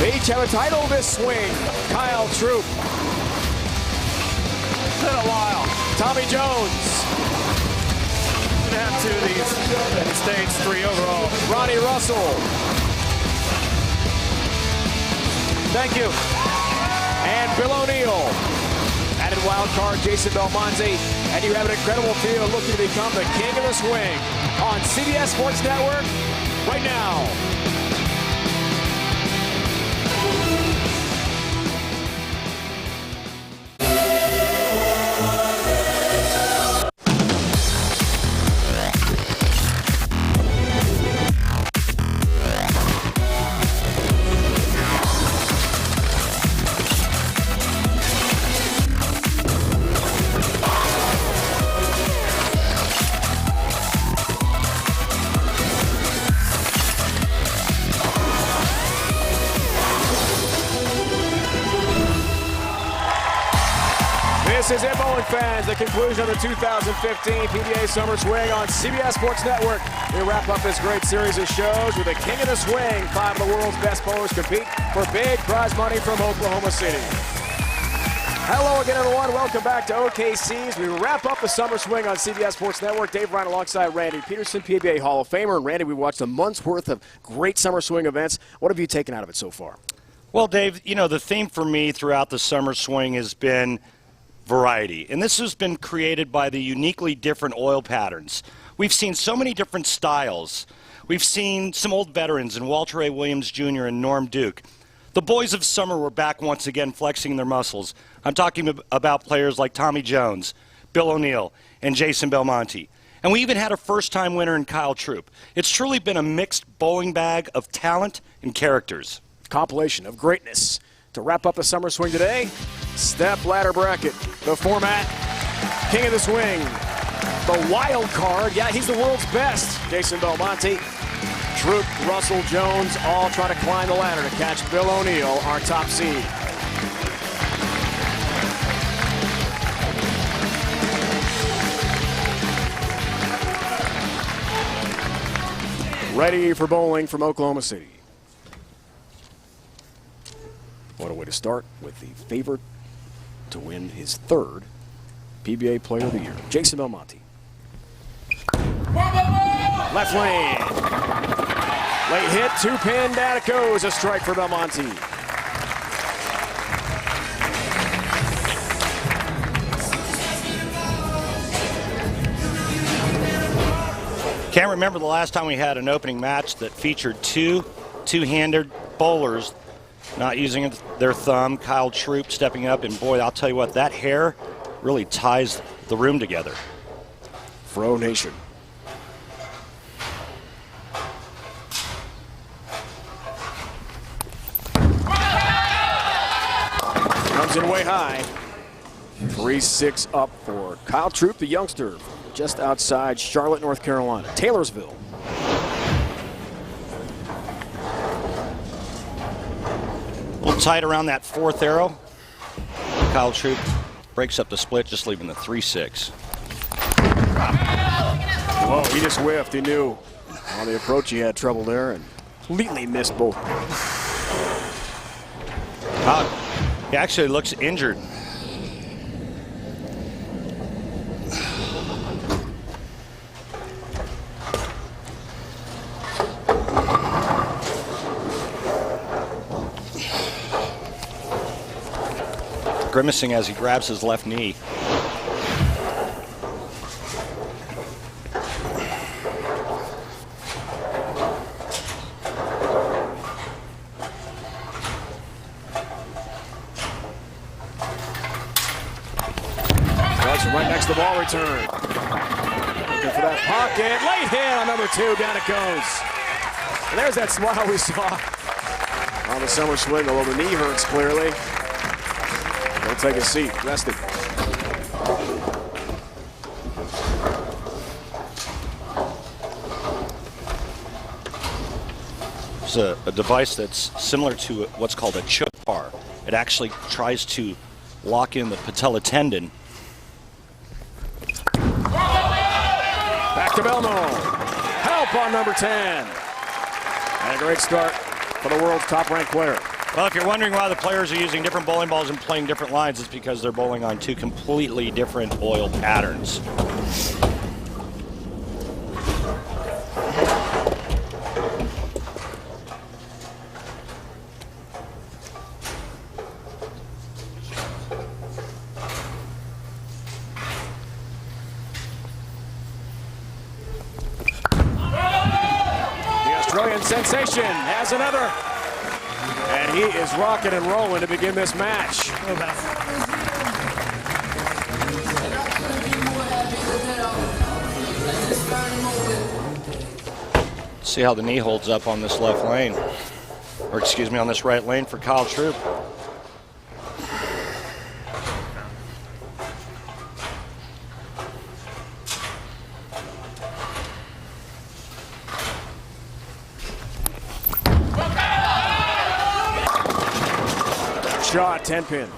They each have a title this swing. Kyle Troup. It's been a while. Tommy Jones. Gonna have two of these in stage 3 overall. Ronnie Russell. Thank you. And Bill O'Neill. Added wild card Jason Belmonte. And you have an incredible field looking to become the king of the swing on CBS Sports Network right now. This is it, bowling fans, the conclusion of the 2015 PBA Summer Swing on CBS Sports Network. We wrap up this great series of shows with the king of the swing. 5 of the world's best bowlers compete for big prize money from Oklahoma City. Hello again, everyone. Welcome back to OKC's. We wrap up the Summer Swing on CBS Sports Network. Dave Ryan alongside Randy Peterson, PBA Hall of Famer. And Randy, we watched a month's worth of great Summer Swing events. What have you taken out of it so far? Well, Dave, you know, the theme for me throughout the Summer Swing has been variety, and this has been created by the uniquely different oil patterns. We've seen so many different styles. We've seen some old veterans in Walter A. Williams Jr. and Norm Duke. The boys of summer were back once again flexing their muscles. I'm talking about players like Tommy Jones, Bill O'Neill, and Jason Belmonte. And we even had a first-time winner in Kyle Troup. It's truly been a mixed bowling bag of talent and characters. Compilation of greatness. To wrap up the Summer Swing today, step ladder bracket. The format, king of the swing. The wild card, yeah, he's the world's best. Jason Belmonte, Troup, Russell, Jones, all trying to climb the ladder to catch Bill O'Neill, our top seed. Ready for bowling from Oklahoma City. What a way to start with the favorite to win his 3rd PBA Player of the Year, Jason Belmonte. Left lane. Late hit, 2-pin, down it goes. A strike for Belmonte. Can't remember the last time we had an opening match that featured two-handed bowlers not using their thumb. Kyle Troup stepping up, and boy, I'll tell you what, that hair really ties the room together. Fro Nation. Comes in way high. 3-6 up for Kyle Troup, the youngster, just outside Charlotte, North Carolina, Taylorsville. A little tight around that 4th arrow. Kyle Troup breaks up the split, just leaving the 3-6. Whoa, he just whiffed. He knew on the approach he had trouble there and completely missed both. He actually looks injured. Grimacing as he grabs his left knee. Right next to the ball return. Looking for that pocket. Late hit on number 2. Down it goes. And there's that smile we saw on the Summer Swing, although the knee hurts clearly. He'll take a seat. Rested. It's a device that's similar to what's called a choke bar. It actually tries to lock in the patella tendon. Back to Belmonte. Help on number 10. And a great start for the world's top-ranked player. Well, if you're wondering why the players are using different bowling balls and playing different lines, it's because they're bowling on two completely different oil patterns. Australian sensation has another. And he is rocking and rolling to begin this match. See how the knee holds up on this left lane. Or excuse me, on this right lane for Kyle Troup. Shot, 10-pin.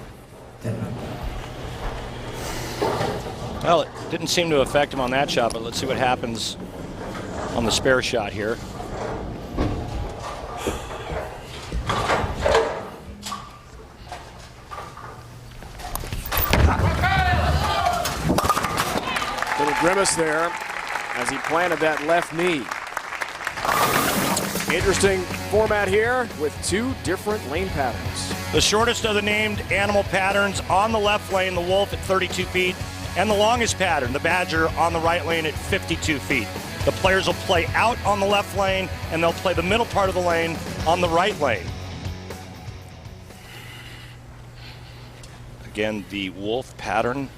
Well, it didn't seem to affect him on that shot, but let's see what happens on the spare shot here. Little grimace there as he planted that left knee. Interesting format here with two different lane patterns. The shortest of the named animal patterns on the left lane, the wolf at 32 feet, and the longest pattern, the badger, on the right lane at 52 feet. The players will play out on the left lane, and they'll play the middle part of the lane on the right lane. Again, the wolf pattern,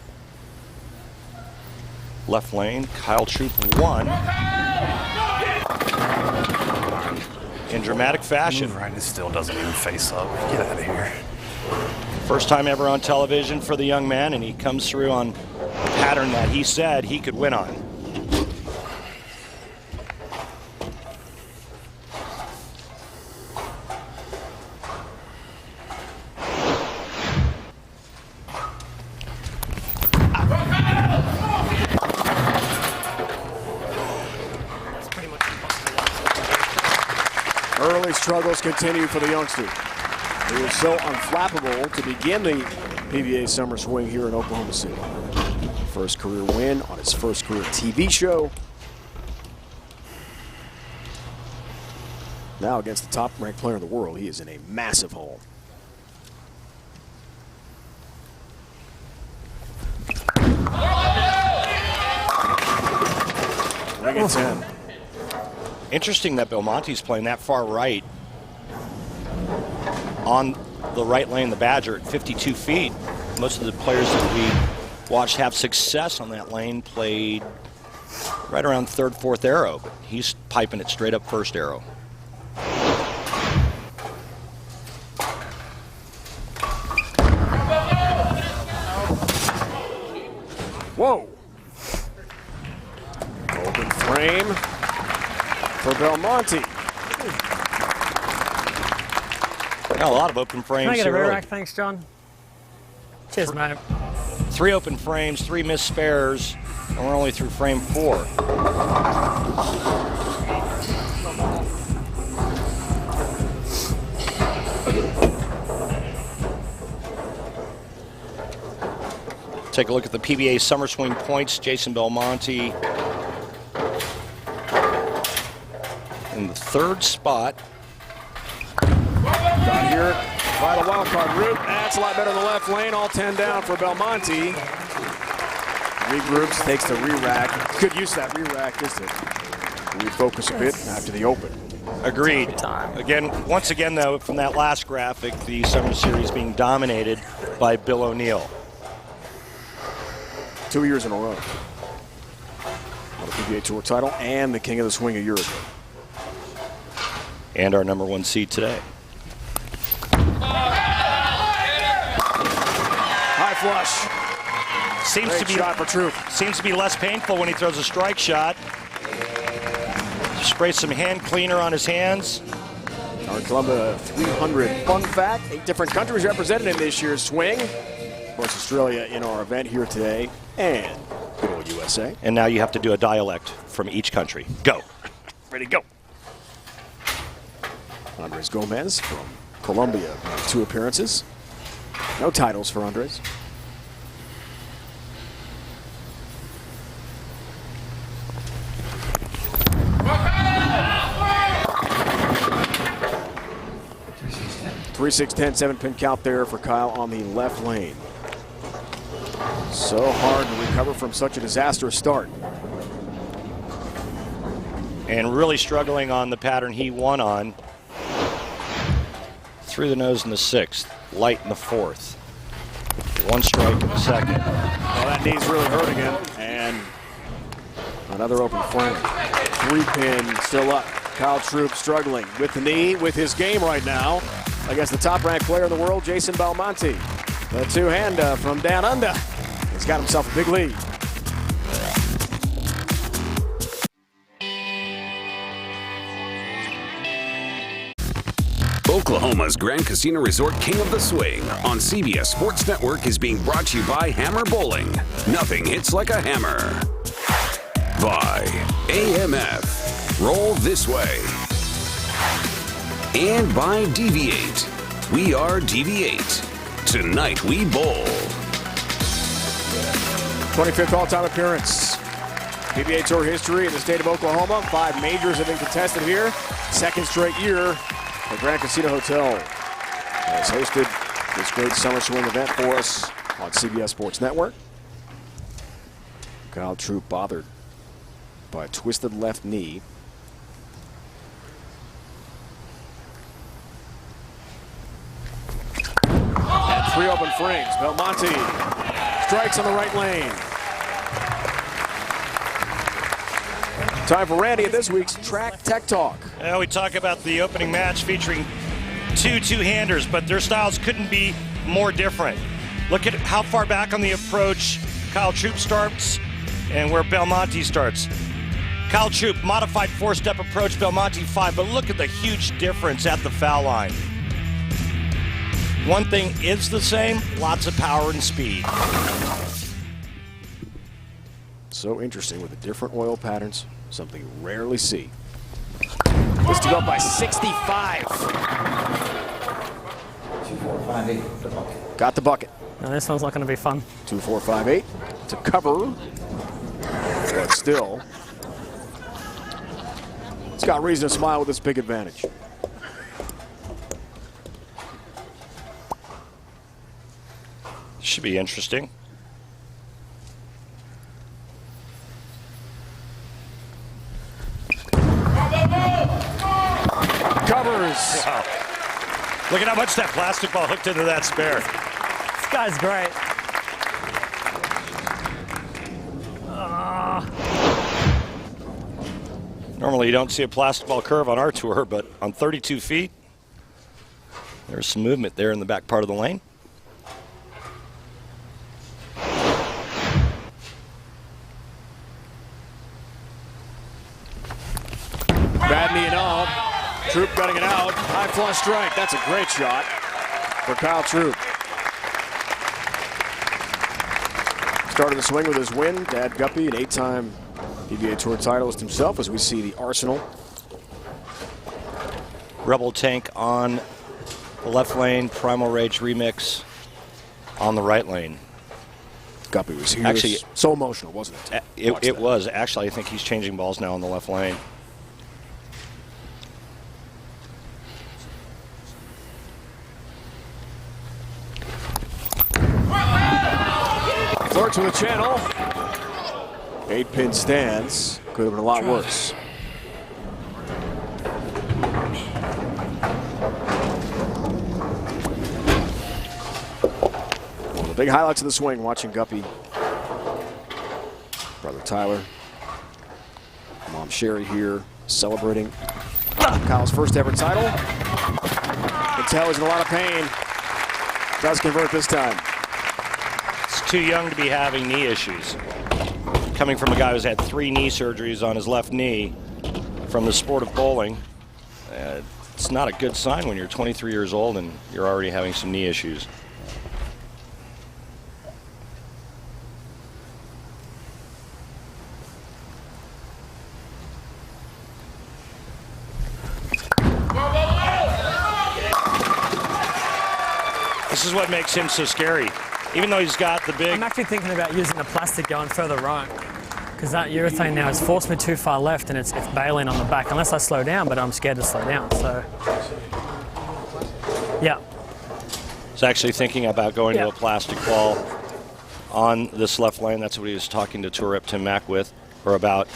left lane, Kyle Troup won in dramatic fashion. Ronnie still doesn't even face up. Get out of here. First time ever on television for the young man, and he comes through on a pattern that he said he could win on. Early struggles continue for the youngster. He was so unflappable to begin the PBA Summer Swing here in Oklahoma City. First career win on his first career TV show. Now against the top-ranked player in the world, he is in a massive hole. Ring at 10. Interesting that Belmonte's playing that far right on the right lane, the badger, at 52 feet. Most of the players that we watched have success on that lane played right around third, fourth arrow, but he's piping it straight up first arrow. Whoa. Open frame for Belmonte. Now, a lot of open frames. Can I get a here rear early. rack? Thanks, John. Cheers, mate. 3 open frames, 3 missed spares, and we're only through frame 4. Take a look at the PBA Summer Swing points. Jason Belmonte in the 3rd spot. Got here by the wild card route. That's a lot better than the left lane. All 10 down for Belmonte. Regroups, takes the re-rack. Could use that re-rack just to refocus a bit after the open. Agreed. Again, once again, though, from that last graphic, the Summer Series being dominated by Bill O'Neill. 2 years in a row. The PBA Tour title and the King of the Swing a year ago. And our #1 seed today. High flush. Seems Great to be shot for Troup. Seems to be less painful when he throws a strike shot. Spray some hand cleaner on his hands. Our Columbia 300 fun fact. 8 different countries represented in this year's swing. Of course, Australia in our event here today. And good old USA. And now you have to do a dialect from each country. Go. Ready, go. Andres Gomez from Colombia, 2 appearances. No titles for Andres. .36-10, 7-pin count there for Kyle on the left lane. So hard to recover from such a disastrous start. And really struggling on the pattern he won on. Through the nose in the 6th, light in the 4th. 1 strike in the 2nd. Well, that knee's really hurting him. And another open frame. 3-pin still up. Kyle Troup struggling with the knee, with his game right now against the top-ranked player in the world, Jason Belmonte. The two-hander from down under. He's got himself a big lead. Oklahoma's Grand Casino Resort King of the Swing on CBS Sports Network is being brought to you by Hammer Bowling. Nothing hits like a hammer. By AMF. Roll this way. And by Deviate. We are Deviate. Tonight we bowl. 25th all-time appearance. PBA Tour history in the state of Oklahoma. 5 majors have been contested here. 2nd straight year. The Grand Casino Hotel has hosted this great summer swing event for us on CBS Sports Network. Kyle Troup bothered by a twisted left knee. And 3 open frames. Belmonte strikes on the right lane. Time for Randy at this week's Track Tech Talk. We talk about the opening match featuring 2 two-handers, but their styles couldn't be more different. Look at how far back on the approach Kyle Troup starts and where Belmonte starts. Kyle Troup, modified 4-step approach, Belmonte 5, but look at the huge difference at the foul line. One thing is the same, lots of power and speed. So interesting with the different oil patterns. Something you rarely see. This to go up by 65. 2-4-5-8. Got the bucket. Now this one's not going to be fun. 2-4-5-8 to cover. But still, it's got reason to smile with this big advantage. Should be interesting. Covers. Wow. Look at how much that plastic ball hooked into that spare. This guy's great. Normally you don't see a plastic ball curve on our tour, but on 32 feet, there's some movement there in the back part of the lane. Bad knee and all. Troup gutting it out. High flush strike. That's a great shot for Kyle Troup. Started the swing with his win. Dad Guppy, an 8-time PBA Tour titleist himself, as we see the arsenal. Rebel Tank on the left lane, Primal Rage remix on the right lane. Guppy was here. Actually, so emotional, wasn't it? It was. Actually, I think he's changing balls now on the left lane. Flirts with the channel. 8-pin stands. Could have been a lot worse. One of the big highlights of the swing, watching Guppy. Brother Tyler. Mom Sherry here celebrating Kyle's first ever title. You can tell he's in a lot of pain. Does convert this time. Too young to be having knee issues. Coming from a guy who's had 3 knee surgeries on his left knee from the sport of bowling, it's not a good sign when you're 23 years old and you're already having some knee issues. This is what makes him so scary. Even though he's got the big... I'm actually thinking about using the plastic going further right, because that urethane now has forced me too far left and it's bailing on the back, unless I slow down, but I'm scared to slow down, so... Yeah. He's actually thinking about going to a plastic ball on this left lane. That's what he was talking to tour rep Tim Mack with, or about,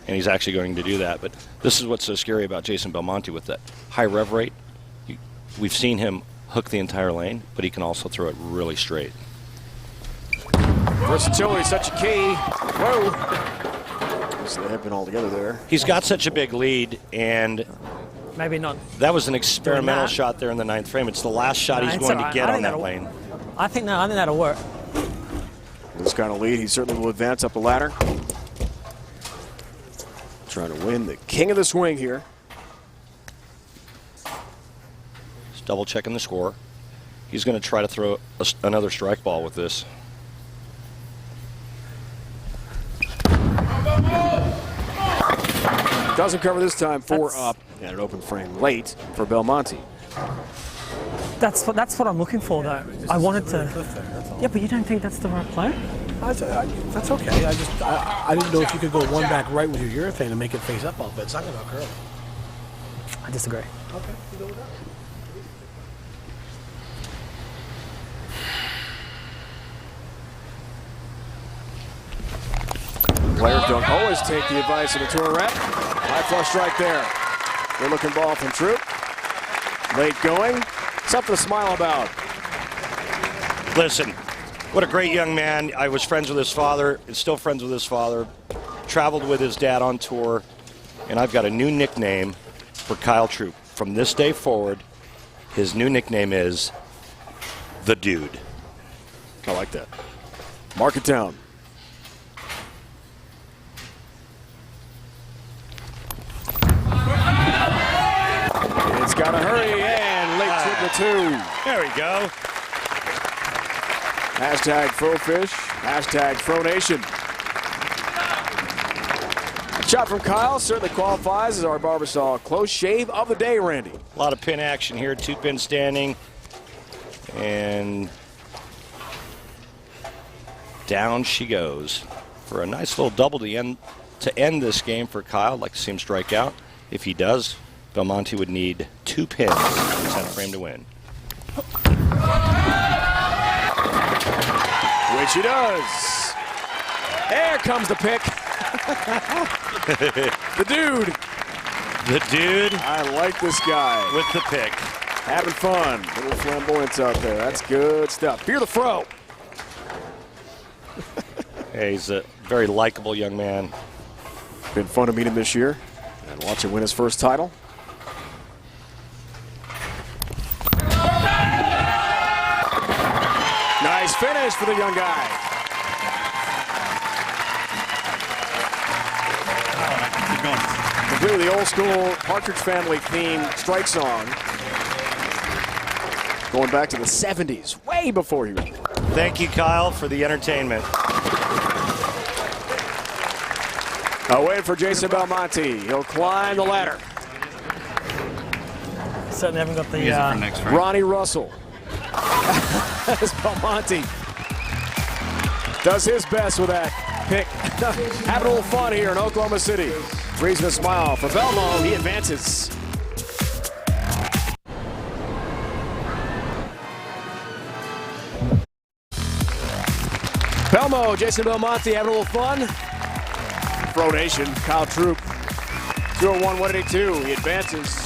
and he's actually going to do that. But this is what's so scary about Jason Belmonte with that high rev rate. We've seen him hook the entire lane, but he can also throw it really straight. Versatility, such a key. Whoa. So they have been all together there. He's got such a big lead, and maybe not. That was an experimental shot there in the 9th frame. It's the last shot he's going to get on that lane. I think that'll work. This kind of lead, he certainly will advance up the ladder. Trying to win the king of the swing here. Just double checking the score. He's going to try to throw another strike ball with this. Doesn't cover this time, 4 up, and an open frame late for Belmonte. That's what I'm looking for, though. I wanted to. Yeah, but you don't think that's the right play? That's okay. I didn't know if you could go one back right with your urethane and make it face up all, but it's not going to occur. I disagree. Okay, you go with that. Players don't always take the advice of the tour rep. High flush strike there. Good looking ball from Troup. Late going. Something to smile about. Listen, what a great young man. I was friends with his father, and still friends with his father. Traveled with his dad on tour, and I've got a new nickname for Kyle Troup. From this day forward, his new nickname is The Dude. I like that. Mark it down. It's got to hurry, and late triple 2. There we go. Hashtag FroFish, hashtag FroNation. A shot from Kyle certainly qualifies as our Barbasol close shave of the day, Randy. A lot of pin action here, 2 pin standing. And down she goes for a nice little double to end this game for Kyle. I'd like to see him strike out. If he does, Belmonte would need 2 pins in the 10th frame to win. Which he does. There comes the pick. The dude. The dude. I like this guy. With the pick. Having fun. Little flamboyance out there. That's good stuff. Fear the Fro. Hey, he's a very likable young man. Been fun to meet him this year and watch him win his first title. Nice finish for the young guy. Completely the old school Partridge Family theme strike song. Going back to the 70s, way before he was born. Thank you, Kyle, for the entertainment. Waiting for Jason Belmonte. He'll climb the ladder. Certainly haven't got the Ronnie Russell. As Belmonte does his best with that pick. Having a little fun here in Oklahoma City. Freezing a smile for Belmo. He advances. Belmo, Jason Belmonte having a little fun. Pro Nation, Kyle Troup. 201-182. He advances.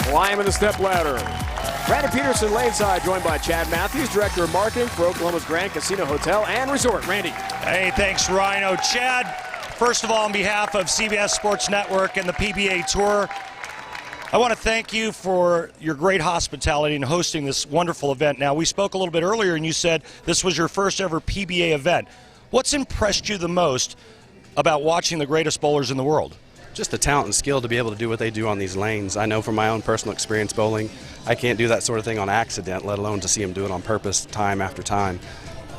Climb in the step ladder. Brandon Peterson laneside, joined by Chad Matthews, Director of Marketing for Oklahoma's Grand Casino Hotel and Resort. Randy. Hey, thanks, Rhino. Chad, first of all, on behalf of CBS Sports Network and the PBA Tour, I want to thank you for your great hospitality in hosting this wonderful event. Now, we spoke a little bit earlier, and you said this was your first ever PBA event. What's impressed you the most about watching the greatest bowlers in the world? Just the talent and skill to be able to do what they do on these lanes. I know from my own personal experience bowling, I can't do that sort of thing on accident, let alone to see them do it on purpose time after time.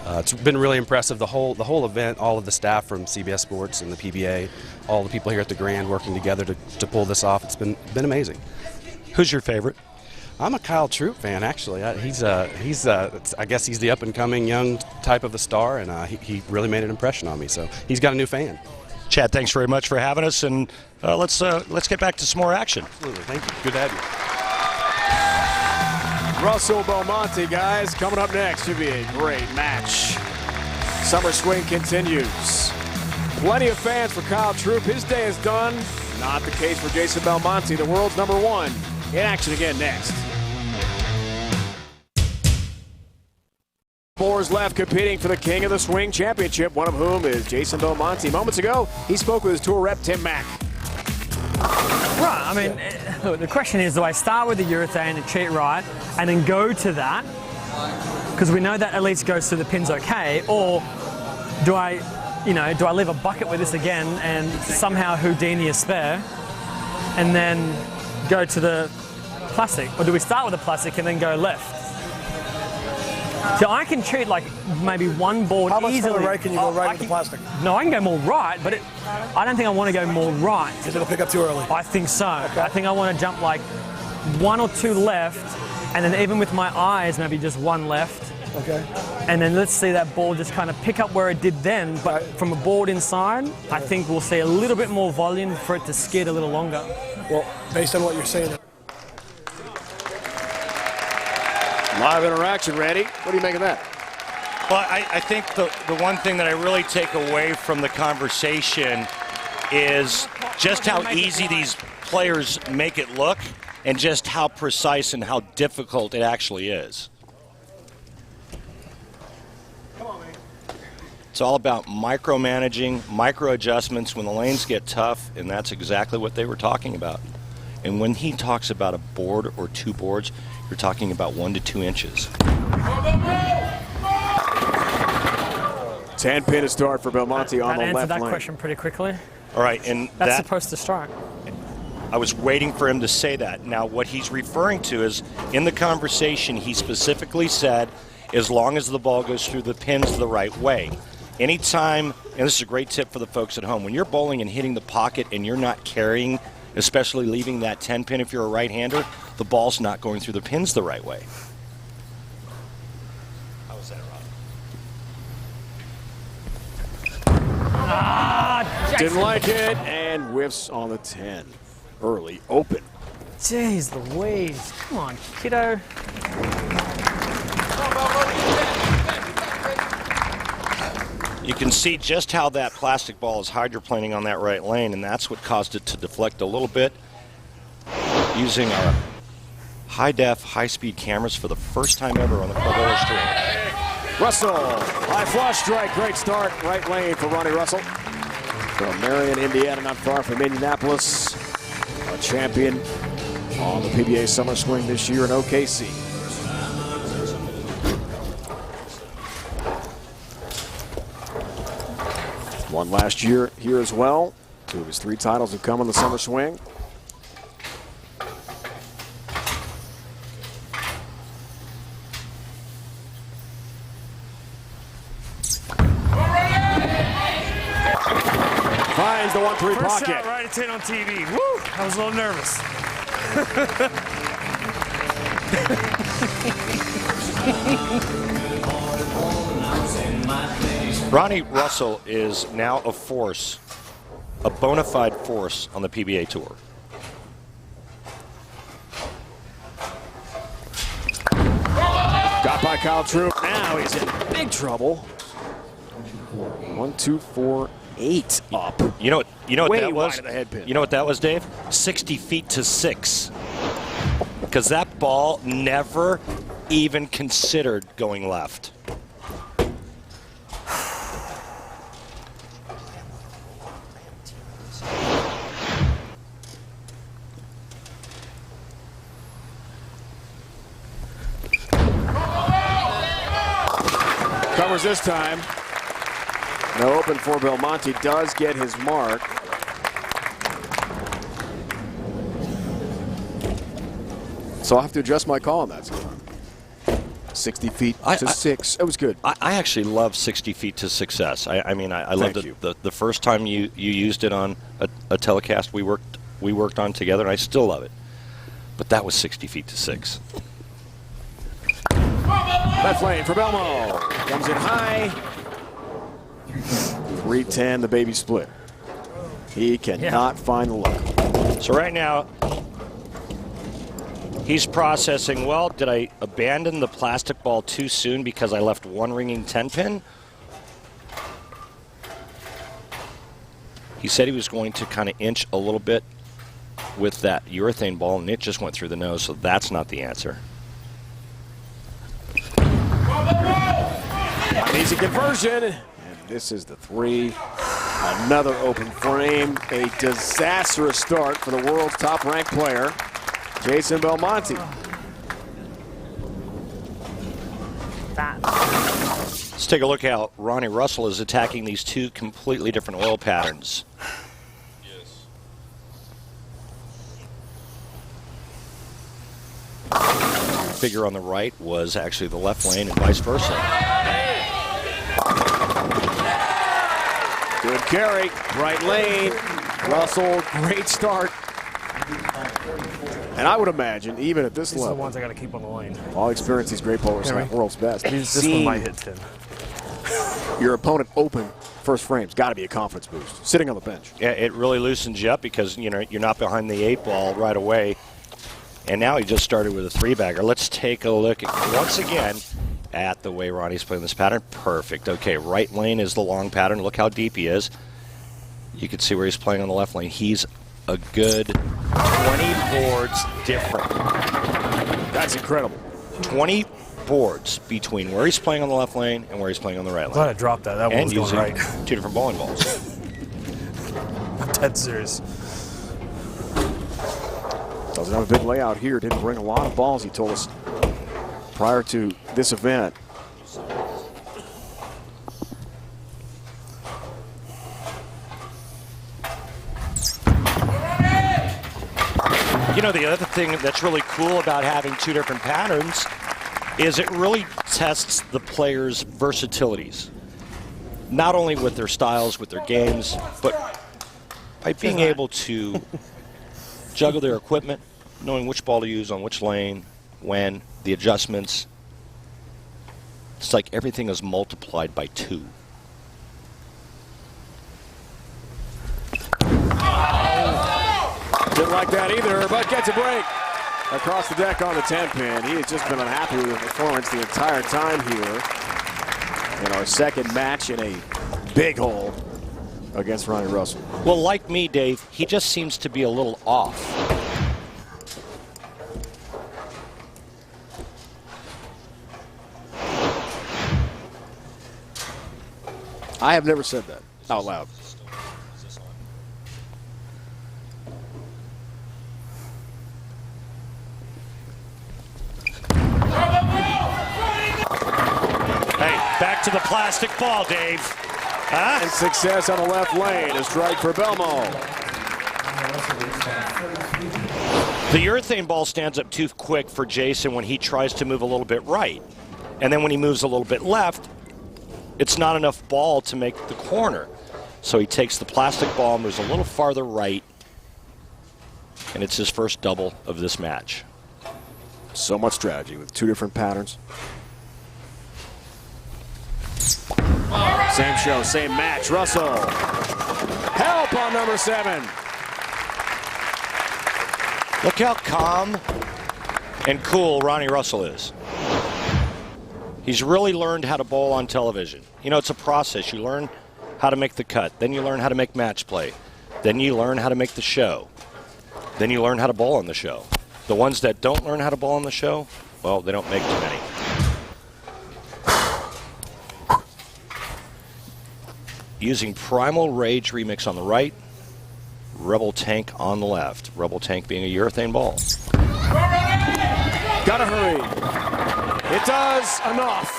It's been really impressive, the whole event, all of the staff from CBS Sports and the PBA, all the people here at the Grand working together to pull this off. It's been amazing. Who's your favorite? I'm a Kyle Troup fan, actually. I guess he's the up-and-coming young type of a star, and he really made an impression on me. So he's got a new fan. Chad, thanks very much for having us, and let's get back to some more action. Absolutely, thank you. Good to have you. Russell Belmonte, guys, coming up next. Should be a great match. Summer Swing continues. Plenty of fans for Kyle Troup. His day is done. Not the case for Jason Belmonte, the world's #1. In action again next. Fours left competing for the King of the Swing Championship, one of whom is Jason Belmonte. Moments ago, he spoke with his tour rep, Tim Mack. Right, I mean, look, the question is, do I start with the urethane and cheat right and then go to that? Because we know that at least goes through the pins okay, or do I leave a bucket with this again and somehow Houdini a spare and then go to the plastic? Or do we start with the plastic and then go left? So I can cheat like maybe one board How much easily. further right can you go right with the plastic? No, I can go more right, but I don't think I want to go more right. Because it'll pick up too early. I think so. Okay. I think I want to jump like 1 or 2 left, and then even with my eyes, maybe just 1 left. Okay. And then let's see that ball just kind of pick up where it did then, but from a board inside, I think we'll see a little bit more volume for it to skid a little longer. Well, based on what you're saying. Live interaction, Randy. What do you make of that? Well, I think the one thing that I really take away from the conversation is just how easy these players make it look and just how precise and how difficult it actually is. It's all about micromanaging, micro adjustments when the lanes get tough, and that's exactly what they were talking about. And when he talks about a board or 2 boards, you're talking about 1 to 2 inches. 10 pin to start for Belmonte on the left lane. That answered that question pretty quickly. All right, and That's supposed to strike. I was waiting for him to say that. Now, what he's referring to is, in the conversation, he specifically said, as long as the ball goes through the pins the right way. Anytime, and this is a great tip for the folks at home, when you're bowling and hitting the pocket and you're not carrying, especially leaving that 10 pin if you're a right-hander, the ball's not going through the pins the right way. How was that, Rob? Didn't like it, and whiffs on the 10. Early open. Jeez Louise. Come on, kiddo. You can see just how that plastic ball is hydroplaning on that right lane, and that's what caused it to deflect a little bit. Using our high-def, high-speed cameras for the first time ever on the Club Illustrated. Russell, high flush strike, great start, right lane for Ronnie Russell. From Marion, Indiana, not far from Indianapolis. A champion on the PBA Summer Swing this year in OKC. Won last year here as well. 2 of his 3 titles have come on the Summer Swing. Finds the 1-3 First pocket. shot right at 10 on TV. Woo! I was a little nervous. Ronnie Russell is now a force, a bona fide force on the PBA Tour. Got by Kyle Troup. Now he's in big trouble. 1, 2, 4, 8 up. You know what Way that was? wide of the head pin. You know what that was, Dave? 60 feet to 6. Because that ball never even considered going left. Covers this time. No open for Belmonte. Does get his mark. So I'll have to adjust my call on that. 60 feet to 6. It was good. I actually love 60 feet to success. I mean, I loved it the first time you used it on a telecast we worked on together, and I still love it. But that was 60 feet to 6. Left lane for Belmo. Comes in high. 3-10, the baby split. He cannot find the look. So right now, he's processing, well, did I abandon the plastic ball too soon because I left one ringing 10-pin? He said he was going to kind of inch a little bit with that urethane ball, and it just went through the nose, so that's not the answer. An easy conversion, and this is the 3. Another open frame. A disastrous start for the world's top-ranked player, Jason Belmonte. Let's take a look how Ronnie Russell is attacking these two completely different oil patterns. Figure on the right was actually the left lane and vice versa. Good carry, right lane. Russell, great start. And I would imagine, even at this These are level, the ones I got to keep on the lane. all experience these great bowlers are world's best. This one might hit 10. Your opponent open first frame's got to be a confidence boost. Sitting on the bench. Yeah, it really loosens you up because you're not behind the 8 ball right away. And now he just started with a 3-bagger. Let's take a look once again at the way Ronnie's playing this pattern. Perfect. Okay, right lane is the long pattern. Look how deep he is. You can see where he's playing on the left lane. He's a good 20 boards different. That's incredible. 20 boards between where he's playing on the left lane and where he's playing on the right lane. Glad I dropped that. That one was going right. 2 different bowling balls. I'm dead serious. Doesn't have a big layout here. Didn't bring a lot of balls, he told us, prior to this event. The other thing that's really cool about having 2 different patterns is it really tests the players' versatilities. Not only with their styles, with their games, but by being able to juggle their equipment, knowing which ball to use on which lane, when, the adjustments. It's like everything is multiplied by 2. Didn't like that either, but gets a break. Across the deck on the 10-pin. He has just been unhappy with his performance the entire time here. In our second match in a big hole against Ronnie Russell. Well, like me, Dave, he just seems to be a little off. I have never said that out loud. Back to the plastic ball, Dave. Huh? And success on the left lane. A strike for Belmo. The urethane ball stands up too quick for Jason when he tries to move a little bit right. And then when he moves a little bit left, it's not enough ball to make the corner. So he takes the plastic ball, moves a little farther right, and it's his first double of this match. So much strategy with 2 different patterns. Same show, same match. Russell. Help on number 7. Look how calm and cool Ronnie Russell is. He's really learned how to bowl on television. It's a process. You learn how to make the cut. Then you learn how to make match play. Then you learn how to make the show. Then you learn how to bowl on the show. The ones that don't learn how to bowl on the show, well, they don't make too many. Using Primal Rage Remix on the right, Rebel Tank on the left. Rebel Tank being a urethane ball. Gotta hurry. It does enough.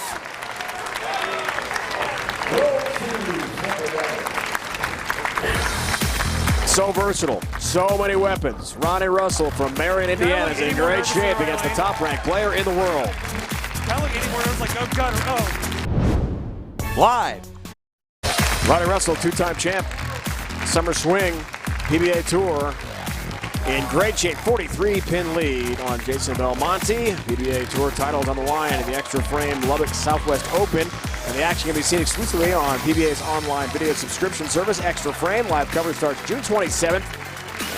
So versatile, so many weapons. Ronnie Russell from Marion, Indiana is in great shape against the top-ranked player in the world. Live. Ronnie Russell, 2-time champ, Summer Swing, PBA Tour, In great shape, 43-pin lead on Jason Belmonte. PBA Tour titles on the line in the Extra Frame Lubbock Southwest Open. And the action can be seen exclusively on PBA's online video subscription service, Extra Frame. Live coverage starts June 27th.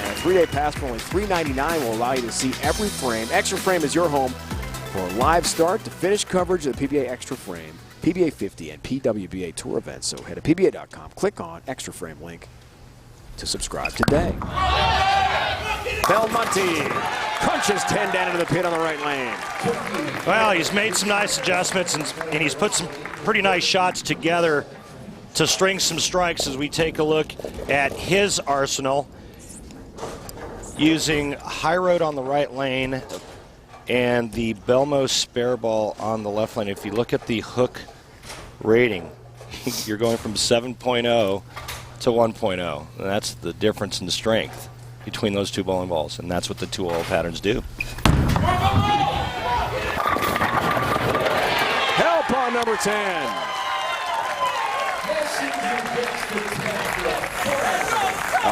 And a 3-day pass for only $3.99 will allow you to see every frame. Extra Frame is your home for live start to finish coverage of the PBA Extra Frame, PBA 50, and PWBA Tour events. So head to PBA.com, click on Extra Frame link to subscribe today. Belmonte crunches 10 down into the pit on the right lane. Well, he's made some nice adjustments, and he's put some pretty nice shots together to string some strikes as we take a look at his arsenal. Using high road on the right lane and the Belmo spare ball on the left lane. If you look at the hook rating, you're going from 7.0 to 1.0. That's the difference in strength between those two bowling balls, and that's what the two oil patterns do. Help on number 10.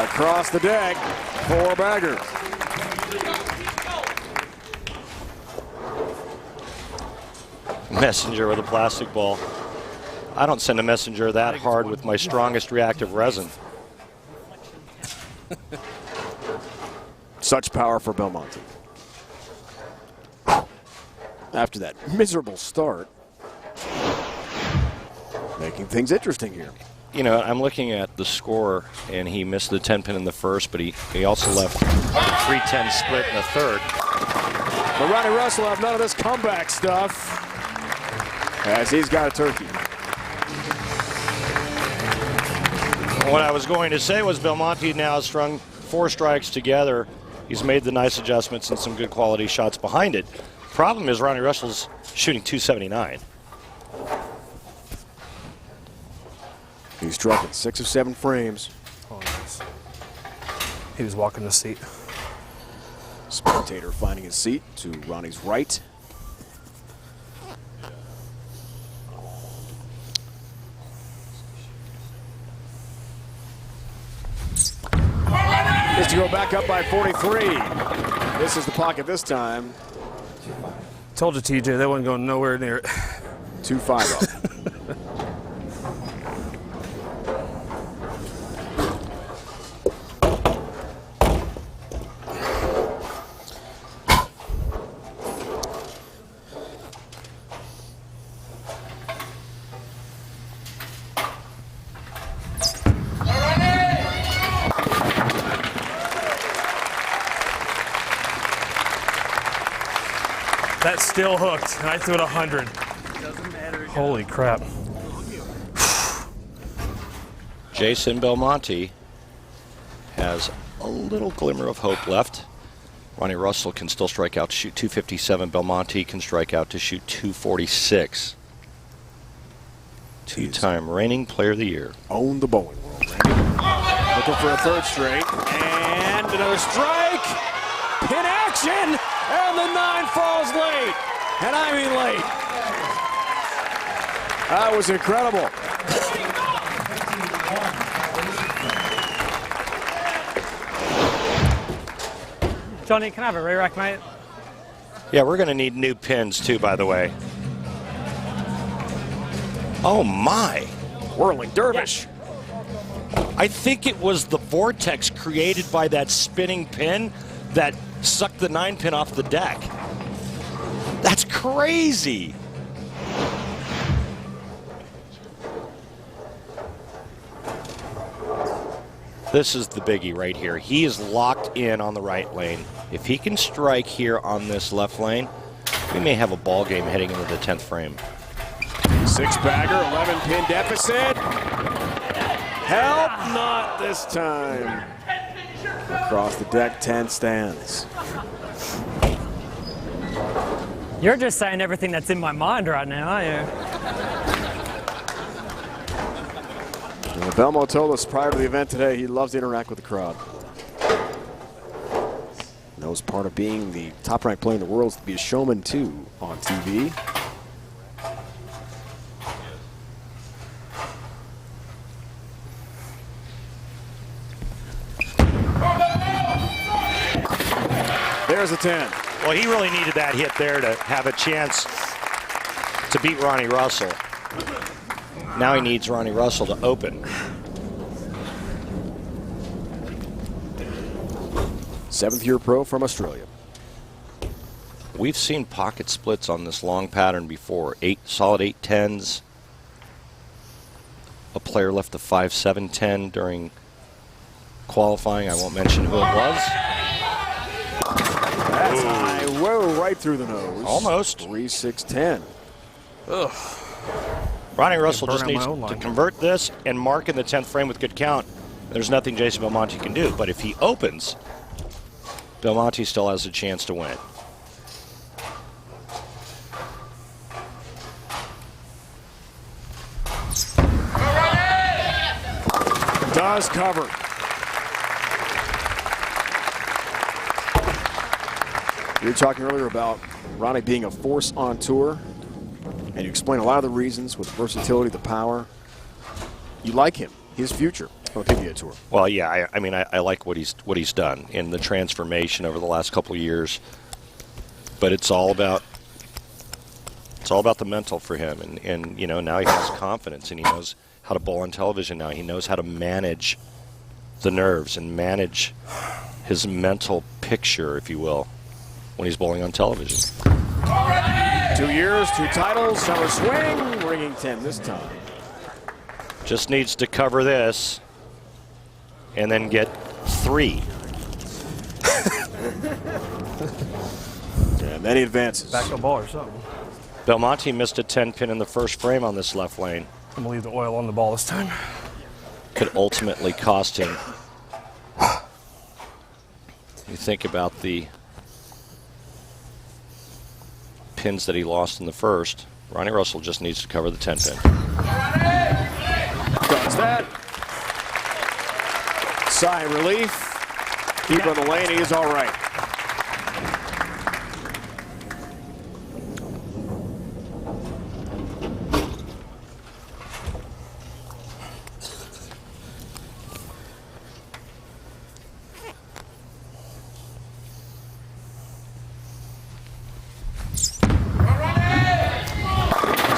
Across the deck, 4 baggers. Messenger with a plastic ball. I don't send a messenger that hard with my strongest reactive resin. Such power for Belmonte. After that miserable start, making things interesting here. You know, I'm looking at the score, and he missed the 10-pin in the first, but he also left the 3-10 split in the third. But Ronnie Russell have none of this comeback stuff, as he's got a turkey. What I was going to say was Belmonte now has strung 4 strikes together. He's made the nice adjustments and some good quality shots behind it. Problem is Ronnie Russell's shooting 279. He's struck in 6 of 7 frames. Oh, nice. He was walking the seat. Spectator finding his seat to Ronnie's right. Is to go back up by 43. This is the pocket this time. Told you, TJ, that wasn't going nowhere near it. 2-5 up. That's still hooked, and I threw it 100. Holy crap. Jason Belmonte has a little glimmer of hope left. Ronnie Russell can still strike out to shoot 257. Belmonte can strike out to shoot 246. Two-time reigning player of the year. Own the bowling world, Randy. Looking for a third straight. And another strike. Pin action. And the 9 falls late. And I mean late. That was incredible. Johnny, can I have a re-rack, mate? Yeah, we're going to need new pins, too, by the way. Oh, my. Whirling dervish. I think it was the vortex created by that spinning pin that sucked the 9-pin off the deck. That's crazy. This is the biggie right here. He is locked in on the right lane. If he can strike here on this left lane, we may have a ball game heading into the 10th frame. 6-bagger, 11-pin deficit. Help not this time. Across the deck, 10 stands. You're just saying everything that's in my mind right now, aren't you? And Belmo told us prior to the event today he loves to interact with the crowd. And that was part of being the top-ranked player in the world, is to be a showman too on TV. There's a 10. Well, he really needed that hit there to have a chance to beat Ronnie Russell. Now he needs Ronnie Russell to open. 7th-year pro from Australia. We've seen pocket splits on this long pattern before. Solid 8-10s. A player left the 5-7-10 during qualifying. I won't mention who it was. That's high. Whoa, right through the nose. Almost. 3-6-10. Ugh. Ronnie Russell just burn out needs my own to line. convert this and mark in the 10th frame with good count. There's nothing Jason Belmonte can do. But if he opens, Belmonte still has a chance to win. Does cover. You were talking earlier about Ronnie being a force on tour, and you explained a lot of the reasons with the versatility, the power. You like him, his future on the PBA tour. Well, yeah, I mean, I like what he's done in the transformation over the last couple of years, but it's all about the mental for him, and you know, now he has confidence and he knows how to bowl on television now. He knows how to manage the nerves and manage his mental picture, if you will, when he's bowling on television. 2 years, 2 titles, summer swing, ringing 10 this time. Just needs to cover this and then get 3. And then he advances. Back to the ball or something. Belmonte missed a 10-pin in the first frame on this left lane. I'm gonna leave the oil on the ball this time. Could ultimately cost him. You think about the pins that he lost in the first. Ronnie Russell just needs to cover the 10-pin. Does that. Sigh of relief. Keep on the lane, he is all right.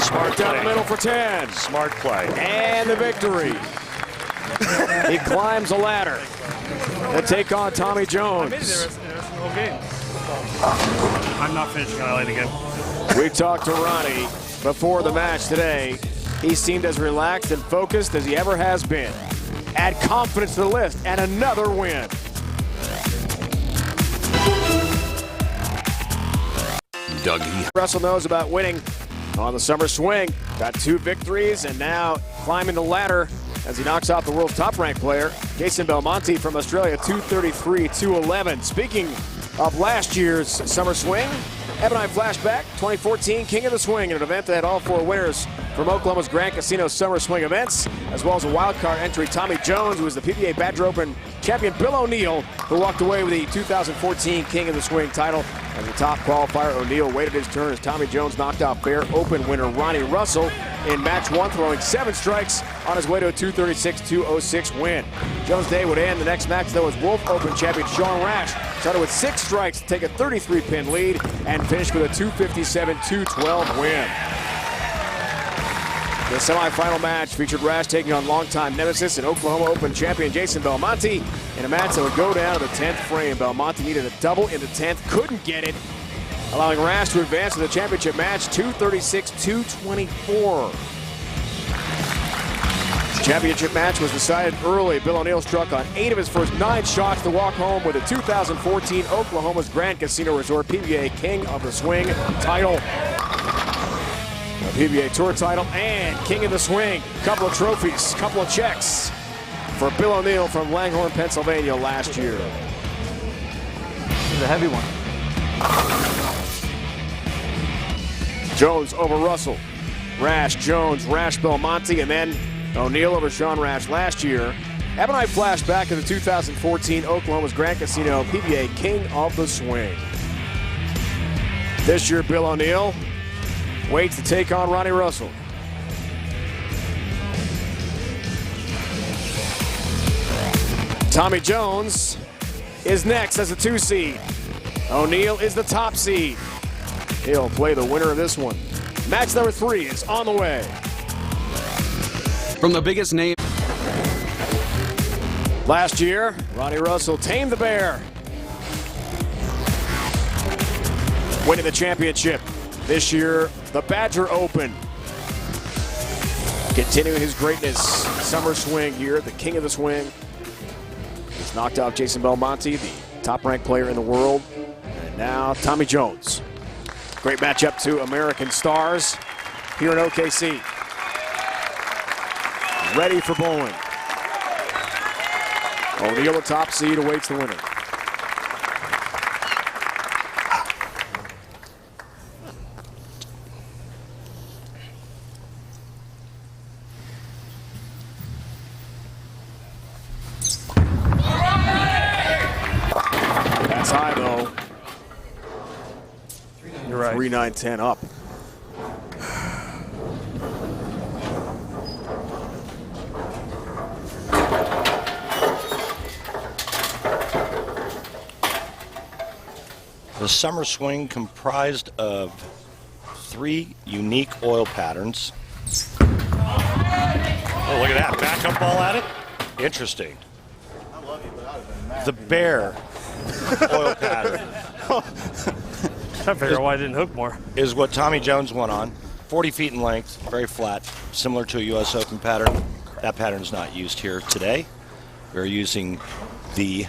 Smart Down the play. middle for 10. Smart play. And the victory. He climbs a ladder to take on Tommy Jones. the whole game. I'm not finishing highlight again. We talked to Ronnie before the match today. He seemed as relaxed and focused as he ever has been. Add confidence to the list and another win. Dougie. Russell knows about winning on the summer swing. Got 2 victories and now climbing the ladder as he knocks out the world's top-ranked player, Jason Belmonte from Australia, 233-211. Speaking of last year's summer swing, Ebb and I flashback 2014 King of the Swing, an event that had all 4 winners from Oklahoma's Grand Casino Summer Swing events, as well as a wild card entry, Tommy Jones, who was the PBA Badger Open champion, Bill O'Neill, who walked away with the 2014 King of the Swing title. As the top qualifier, O'Neill waited his turn as Tommy Jones knocked out Bear Open winner Ronnie Russell in match 1, throwing 7 strikes on his way to a 236-206 win. Jones' day would end the next match, though, as Wolf Open champion Sean Rash started with 6 strikes to take a 33-pin lead and finished with a 257-212 win. The semifinal match featured Rash taking on longtime nemesis and Oklahoma Open champion Jason Belmonte in a match that would go down to the 10th frame. Belmonte needed a double in the 10th, couldn't get it, allowing Rash to advance to the championship match, 236-224. The championship match was decided early. Bill O'Neill struck on 8 of his first 9 shots to walk home with the 2014 Oklahoma's Grand Casino Resort PBA King of the Swing title. A PBA Tour title and King of the Swing. Couple of trophies, couple of checks for Bill O'Neill from Langhorne, Pennsylvania last year. This is a heavy one. Jones over Russell. Rash, Jones, Rash, Belmonte, and then O'Neill over Sean Rash last year. Ebb and I flash back to the 2014 Oklahoma's Grand Casino PBA King of the Swing. This year, Bill O'Neill waits to take on Ronnie Russell. Tommy Jones is next as a 2 seed. O'Neal is the top seed. He'll play the winner of this one. Match number 3 is on the way. From the biggest name. Last year, Ronnie Russell tamed the bear, winning the championship. This year, the Badger Open. Continuing his greatness, summer swing here, the king of the swing. He's knocked out Jason Belmonte, the top-ranked player in the world. And now Tommy Jones. Great matchup, two American stars here in OKC. Ready for bowling. O'Neal, the top seed, awaits the winner. That's high, though. You're right. 3-9-10 up. The summer swing comprised of 3 unique oil patterns. Oh, look at that. Backup ball at it. Interesting. The bear oil pattern I figure why I didn't hook more. is what Tommy Jones went on. 40 feet in length, very flat, similar to a U.S. Open pattern. That pattern is not used here today. We're using the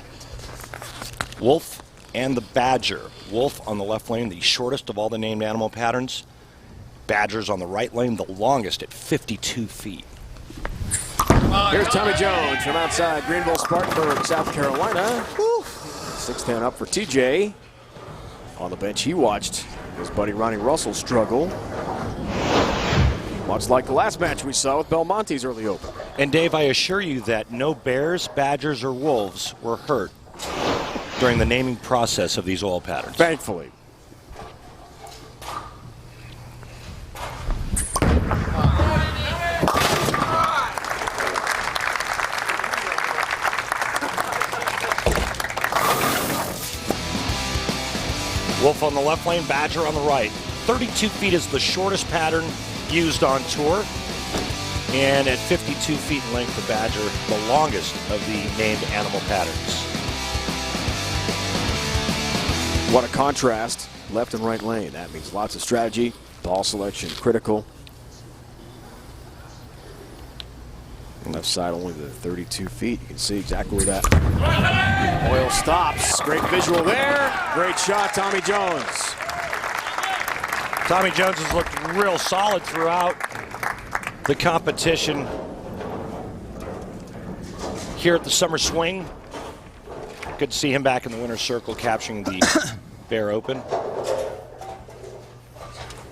wolf and the badger. Wolf on the left lane, the shortest of all the named animal patterns. Badger's on the right lane, the longest at 52 feet. Here's Tommy Jones from outside Greenville, Spartanburg, South Carolina. 6'10" up for TJ. On the bench, he watched his buddy Ronnie Russell struggle. Much like the last match we saw with Belmonte's early open. And Dave, I assure you that no bears, badgers, or wolves were hurt during the naming process of these oil patterns. Thankfully. Wolf on the left lane, badger on the right. 32 feet is the shortest pattern used on tour. And at 52 feet in length, the badger, the longest of the named animal patterns. What a contrast, left and right lane. That means lots of strategy, ball selection critical. Left side only the 32 feet. You can see exactly where that oil stops. Great visual there. Great shot, Tommy Jones. Tommy Jones has looked real solid throughout the competition here at the Summer Swing. Good to see him back in the winner's circle capturing the Bear Open.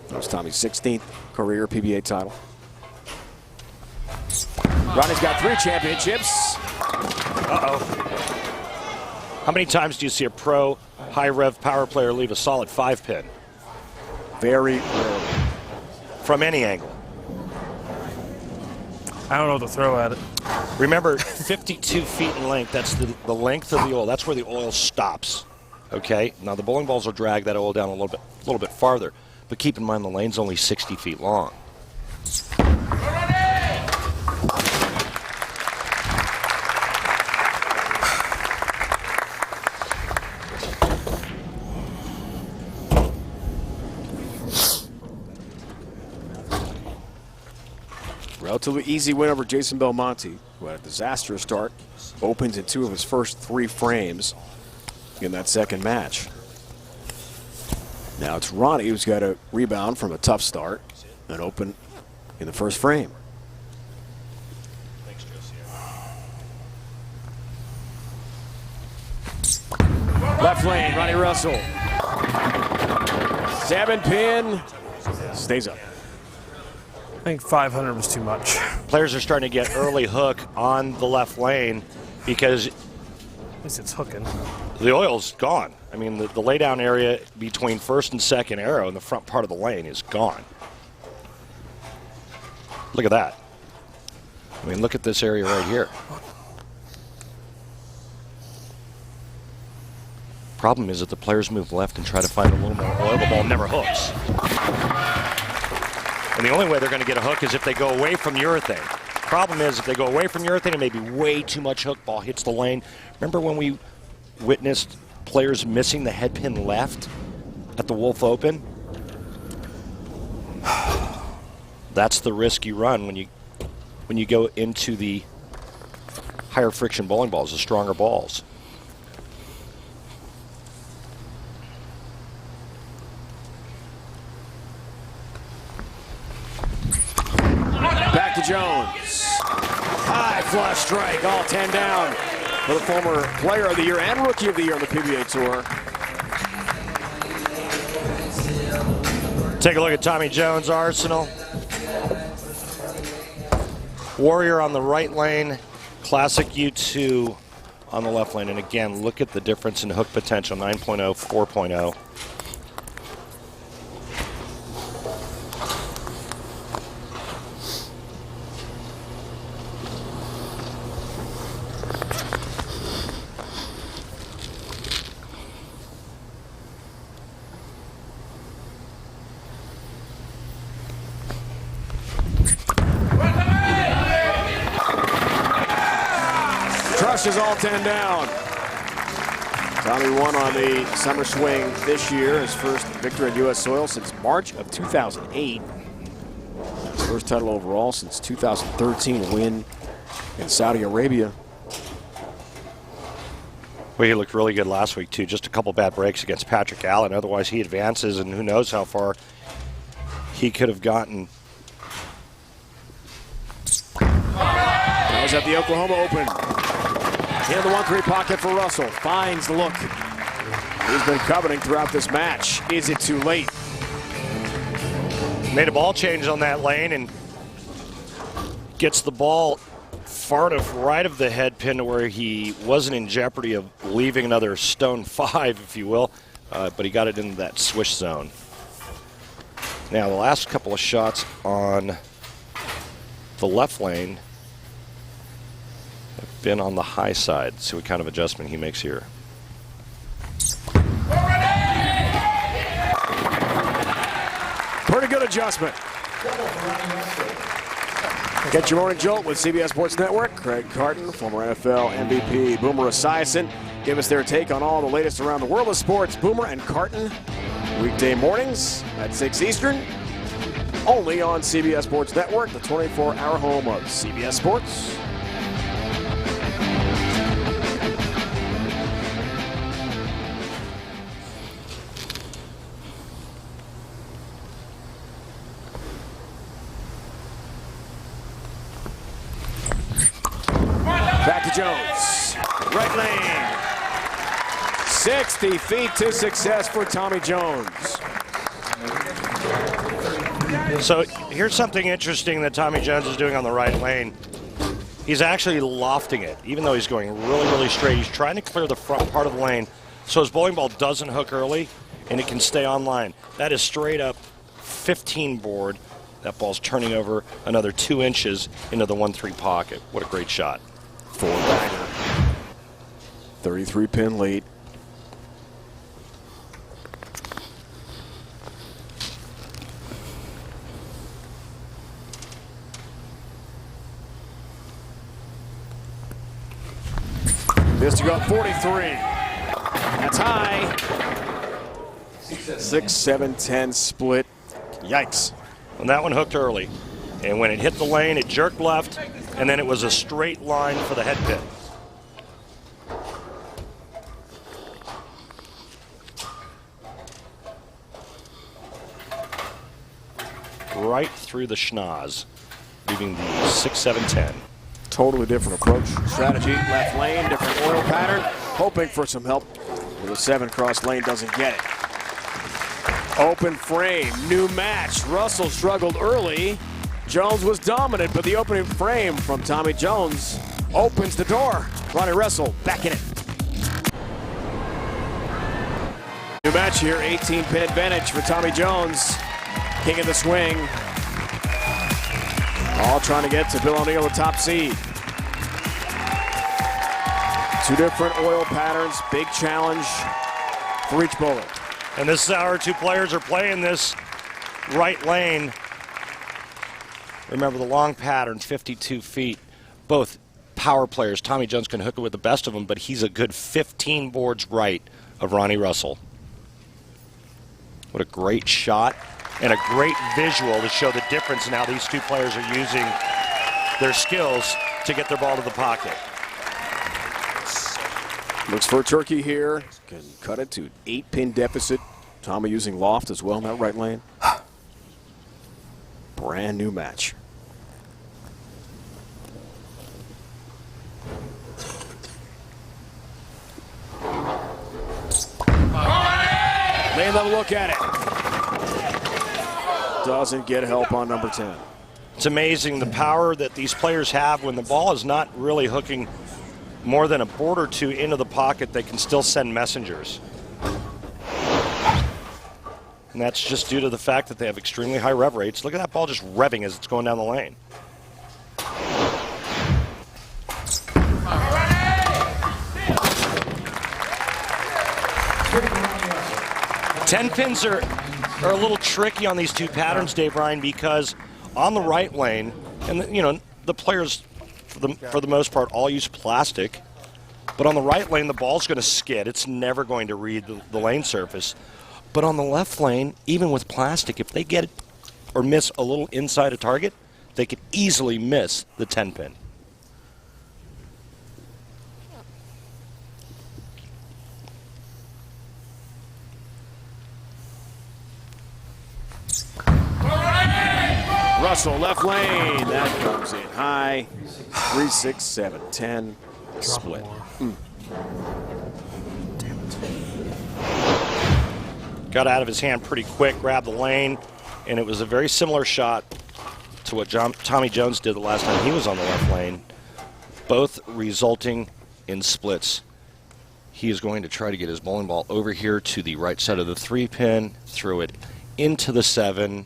That was Tommy's 16th career PBA title. Ronnie's got 3 championships. Uh-oh. How many times do you see a pro high-rev power player leave a solid 5-pin? Very rarely. From any angle. I don't know what to throw at it. Remember, 52 feet in length, that's the length of the oil. That's where the oil stops. Okay? Now, the bowling balls will drag that oil down a little bit farther. But keep in mind, the lane's only 60 feet long. Relatively easy win over Jason Belmonte, who had a disastrous start. Opens in 2 of his first 3 frames in that second match. Now it's Ronnie who's got a rebound from a tough start and open in the first frame. Left lane, Ronnie Russell. 7-pin, stays up. I think 500 was too much. Players are starting to get early hook on the left lane because At least it's hooking. the oil's gone. I mean, the laydown area between first and second arrow in the front part of the lane is gone. Look at that. I mean, look at this area right here. Problem is that the players move left and try to find a little more oil. The ball never hooks. And the only way they're going to get a hook is if they go away from urethane. Problem is, if they go away from urethane, it may be way too much hook. Ball hits the lane. Remember when we witnessed players missing the head pin left at the Wolf Open? That's the risk you run when you go into the higher friction bowling balls, the stronger balls. Back to Jones. High flush strike, all 10 down for the former Player of the Year and Rookie of the Year on the PBA Tour. Take a look at Tommy Jones' arsenal. Warrior on the right lane, Classic U2 on the left lane. And again, look at the difference in hook potential, 9.0, 4.0. Crushes all 10 down. Tommy won on the summer swing this year, his first victory on U.S. soil since March of 2008. His first title overall since 2013, win in Saudi Arabia. Well, he looked really good last week, too. Just a couple bad breaks against Patrick Allen. Otherwise, he advances, and who knows how far he could have gotten. That was at the Oklahoma Open. In the 1-3 pocket for Russell. Finds the look. He's been coveting throughout this match. Is it too late? Made a ball change on that lane and gets the ball far enough right of the head pin to where he wasn't in jeopardy of leaving another stone 5, if you will, but he got it into that swish zone. Now, the last couple of shots on the left lane have been on the high side. See what kind of adjustment he makes here. Pretty good adjustment. Get your morning jolt with CBS Sports Network. Craig Carton, former NFL MVP, Boomer Esiason, give us their take on all the latest around the world of sports. Boomer and Carton, weekday mornings at 6 Eastern, only on CBS Sports Network, the 24-hour home of CBS Sports. Back to Jones. Right lane. 60 feet to success for Tommy Jones. So here's something interesting that Tommy Jones is doing on the right lane. He's actually lofting it, even though he's going really, really straight. He's trying to clear the front part of the lane so his bowling ball doesn't hook early and it can stay on line. That is straight up 15 board. That ball's turning over another 2 inches into the 1-3 pocket. What a great shot. 4-bagger. 33 pin lead. This to go 43. That's high. 6-7-10 split. Yikes. And that one hooked early. And when it hit the lane, it jerked left, and then it was a straight line for the head pin. Right through the schnoz, leaving the 6-7-10. Totally different approach. Strategy, left lane, different oil pattern. Hoping for some help with a 7 cross lane, doesn't get it. Open frame, new match. Russell struggled early. Jones was dominant, but the opening frame from Tommy Jones opens the door. Ronnie Russell back in it. New match here, 18-pin advantage for Tommy Jones. King of the swing. All trying to get to Bill O'Neill, the top seed. 2 different oil patterns, big challenge. for each bowler. And this is how our two players are playing this right lane. Remember the long pattern, 52 feet. Both power players. Tommy Jones can hook it with the best of them, but he's a good 15 boards right of Ronnie Russell. What a great shot and a great visual to show the difference in how these two players are using their skills to get their ball to the pocket. Looks for a turkey here. Can cut it to 8-pin deficit. Tommy using loft as well in that right lane. Brand new match. May have a look at it. Doesn't get help on number 10. It's amazing the power that these players have when the ball is not really hooking more than a board or two into the pocket. They can still send messengers. And that's just due to the fact that they have extremely high rev rates. Look at that ball just revving as it's going down the lane. Ten pins are a little tricky on these two patterns, Dave Ryan, because on the right lane, and you know the players for the most part all use plastic, but on the right lane the ball's going to skid. It's never going to read the lane surface. But on the left lane, even with plastic, if they get or miss a little inside a target, they could easily miss the 10 pin. Russell, left lane. That comes in high. 3, 6, 7, 10. Split. Got out of his hand pretty quick, grabbed the lane, and it was a very similar shot to what Tommy Jones did the last time he was on the left lane, both resulting in splits. He is going to try to get his bowling ball over here to the right side of the 3 pin, throw it into the 7,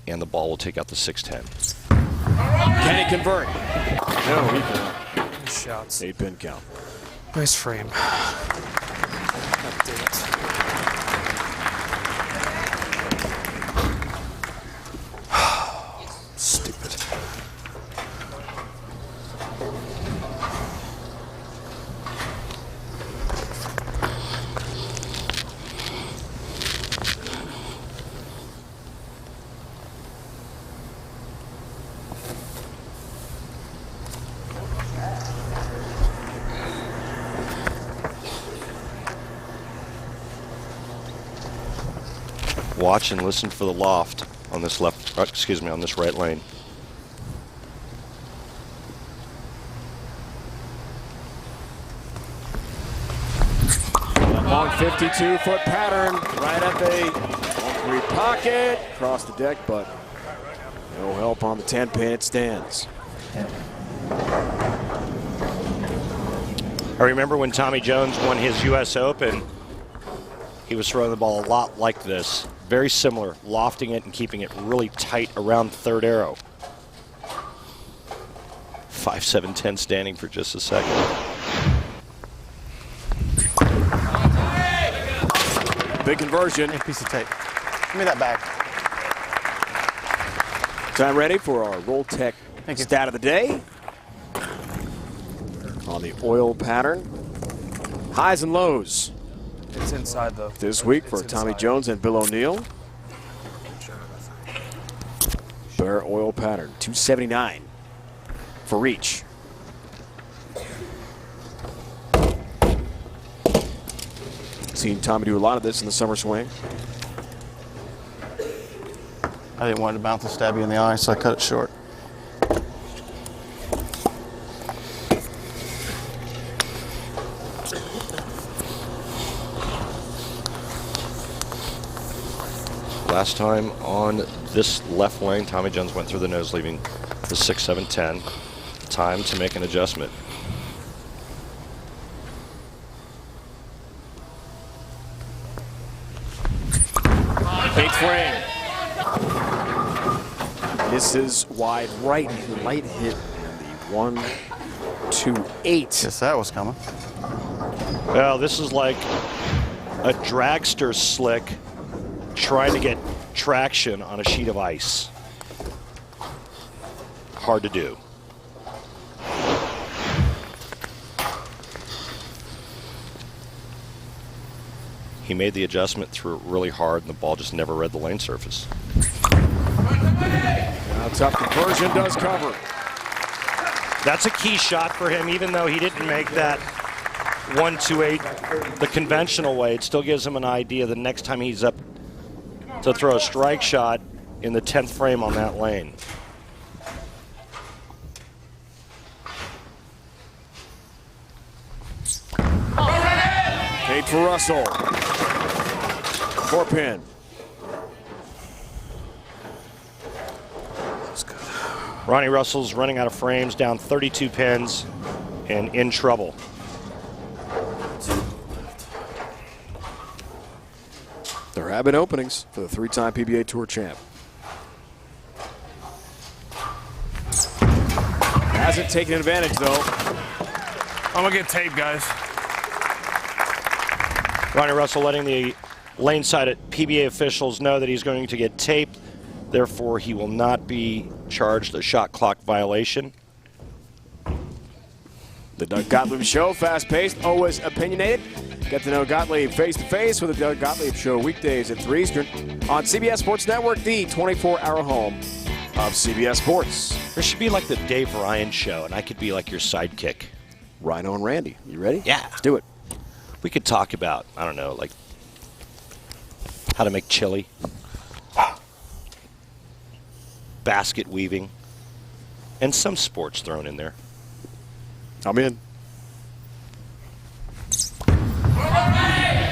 and the ball will take out the 6-10. Can he convert? No, he cannot. Nice shots. 8-pin count. Nice frame. God damn it. Stupid. Watch and listen for the loft on this on this right lane. Long 52-foot pattern right at the concrete pocket. Across the deck, but no help on the 10 pin. It stands. I remember when Tommy Jones won his U.S. Open, he was throwing the ball a lot like this. Very similar, lofting it and keeping it really tight around third arrow. 5, 7, 10 standing for just a second. Big conversion. Hey, piece of tape. Give me that back. Time ready for our Roll Tech stat of the day. On the oil pattern. Highs and lows. It's inside though. This week for Tommy Jones and Bill O'Neill. Bare oil pattern, 279 for each. Seen Tommy do a lot of this in the summer swing. I didn't want to bounce and stab you in the eye, so I cut it short. Last time on this left lane, Tommy Jones went through the nose, leaving the 6, 7, 10. Time to make an adjustment. Big frame. This is wide right, light hit. The 1, 2, 8. Guess that was coming. Well, this is like a dragster slick trying to get traction on a sheet of ice. Hard to do. He made the adjustment, threw it really hard, and the ball just never read the lane surface. Now tough conversion, does cover. That's a key shot for him, even though he didn't make that 1-2-8 the conventional way. It still gives him an idea the next time he's up to throw a strike shot in the 10th frame on that lane. Eight for Russell. 4-pin. Ronnie Russell's running out of frames, down 32 pins, and in trouble. There have been openings for the 3-time PBA Tour champ. Hasn't taken advantage, though. I'm gonna get taped, guys. Ronnie Russell letting the lane side at PBA officials know that he's going to get taped. Therefore, he will not be charged a shot clock violation. The Doug Gottlieb Show, fast-paced, always opinionated. Get to know Gottlieb face-to-face with the Doug Gottlieb Show weekdays at 3 Eastern on CBS Sports Network, the 24-hour home of CBS Sports. There should be like the Dave Ryan Show, and I could be like your sidekick. Rhino and Randy, you ready? Yeah. Let's do it. We could talk about, I don't know, like how to make chili, basket weaving, and some sports thrown in there. I'm in.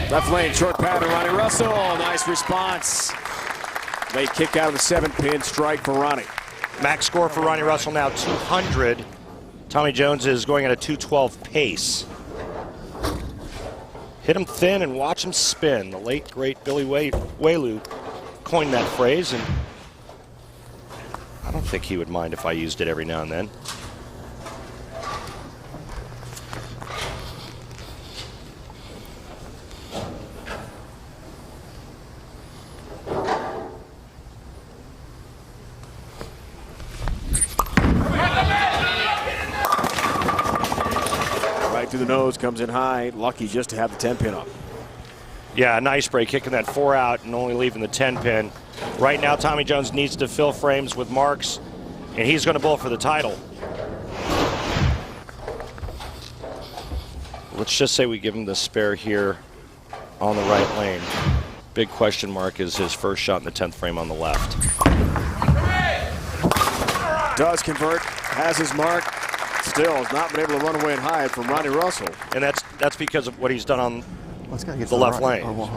Left lane, short pattern, Ronnie Russell. Nice response. Late kick out of the 7-pin, strike for Ronnie. Max score for Ronnie Russell now 200. Tommy Jones is going at a 212 pace. Hit him thin and watch him spin. The late, great Billy Whaley coined that phrase, and I don't think he would mind if I used it every now and then. Through the nose, comes in high. Lucky just to have the 10-pin up. Yeah, nice break, kicking that 4 out and only leaving the 10-pin. Right now, Tommy Jones needs to fill frames with marks, and he's going to bowl for the title. Let's just say we give him the spare here on the right lane. Big question mark is his first shot in the 10th frame on the left. Does convert, has his mark. Still has not been able to run away and hide from Ronnie Russell. And that's because of what he's done on Get the left right. lane.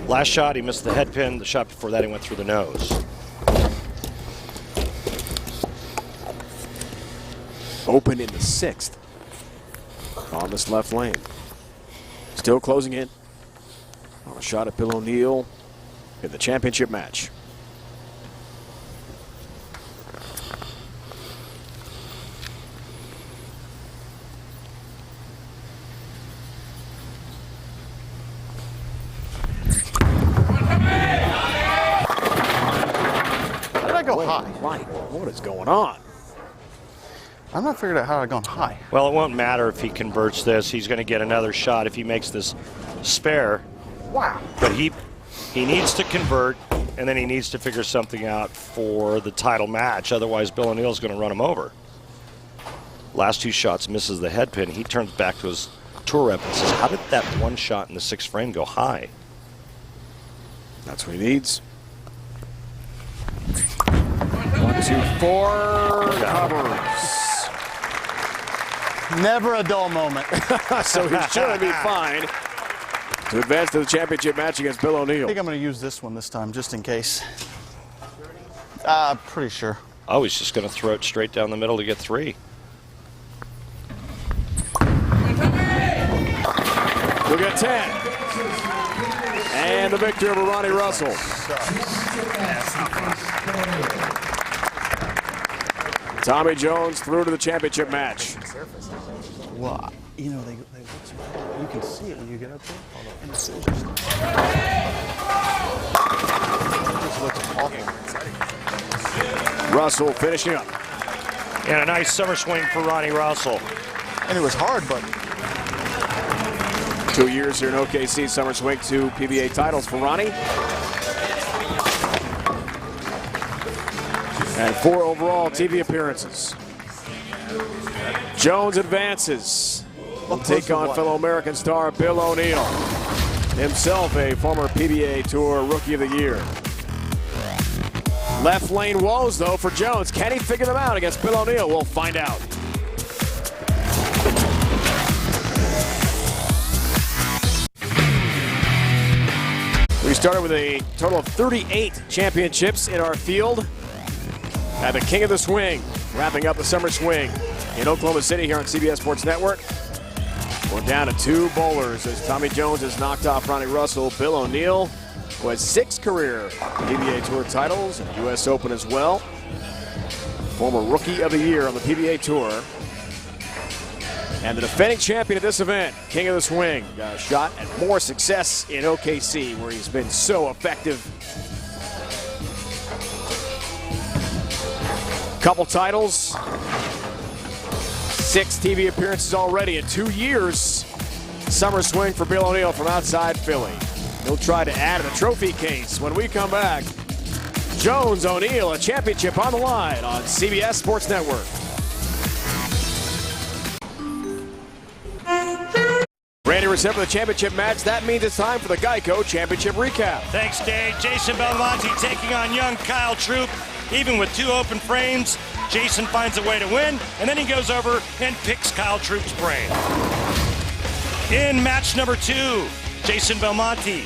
Last shot, he missed the head pin. The shot before that, he went through the nose. Open in the 6th on this left lane. Still closing in on a shot at Bill O'Neill in the championship match. High. What is going on? I'm not figuring out how I've gone high. Well, it won't matter if he converts this. He's going to get another shot if he makes this spare. Wow. But he needs to convert, and then he needs to figure something out for the title match. Otherwise, Bill O'Neill's going to run him over. Last 2 shots misses the head pin. He turns back to his tour rep and says, how did that 1 shot in the 6th frame go high? That's what he needs. 1, 2, 4, covers. Never a dull moment. So he should be fine to advance to the championship match against Bill O'Neill. I think I'm going to use this one this time, just in case. Pretty sure. Oh, he's just going to throw it straight down the middle to get 3. Look at 10. And the victory over Ronnie Russell. Tommy Jones through to the championship match. Well, you know, they You can see it when you get up there. And it's just looks awful. Russell finishing up. And a nice summer swing for Ronnie Russell. And it was hard, but 2 years here in OKC, summer swing, 2 PBA titles for Ronnie. And 4 overall TV appearances. Jones advances. Will take on fellow American star Bill O'Neill. Himself a former PBA Tour Rookie of the Year. Left lane woes, though, for Jones. Can he figure them out against Bill O'Neill? We'll find out. We started with a total of 38 championships in our field. At the King of the Swing, wrapping up the summer swing in Oklahoma City here on CBS Sports Network. We're down to 2 bowlers as Tommy Jones has knocked off Ronnie Russell. Bill O'Neill, who has 6 career PBA Tour titles and US Open as well. Former Rookie of the Year on the PBA Tour. And the defending champion of this event, King of the Swing, got a shot at more success in OKC, where he's been so effective. Couple titles, 6 TV appearances already in 2 years. Summer swing for Bill O'Neill from outside Philly. He'll try to add to the trophy case when we come back. Jones O'Neill, a championship on the line on CBS Sports Network. Randy Reset for the championship match. That means it's time for the Geico Championship Recap. Thanks, Dave. Jason Belmonte taking on young Kyle Troup. Even with 2 open frames, Jason finds a way to win, and then he goes over and picks Kyle Troup's brain. In match number 2, Jason Belmonte,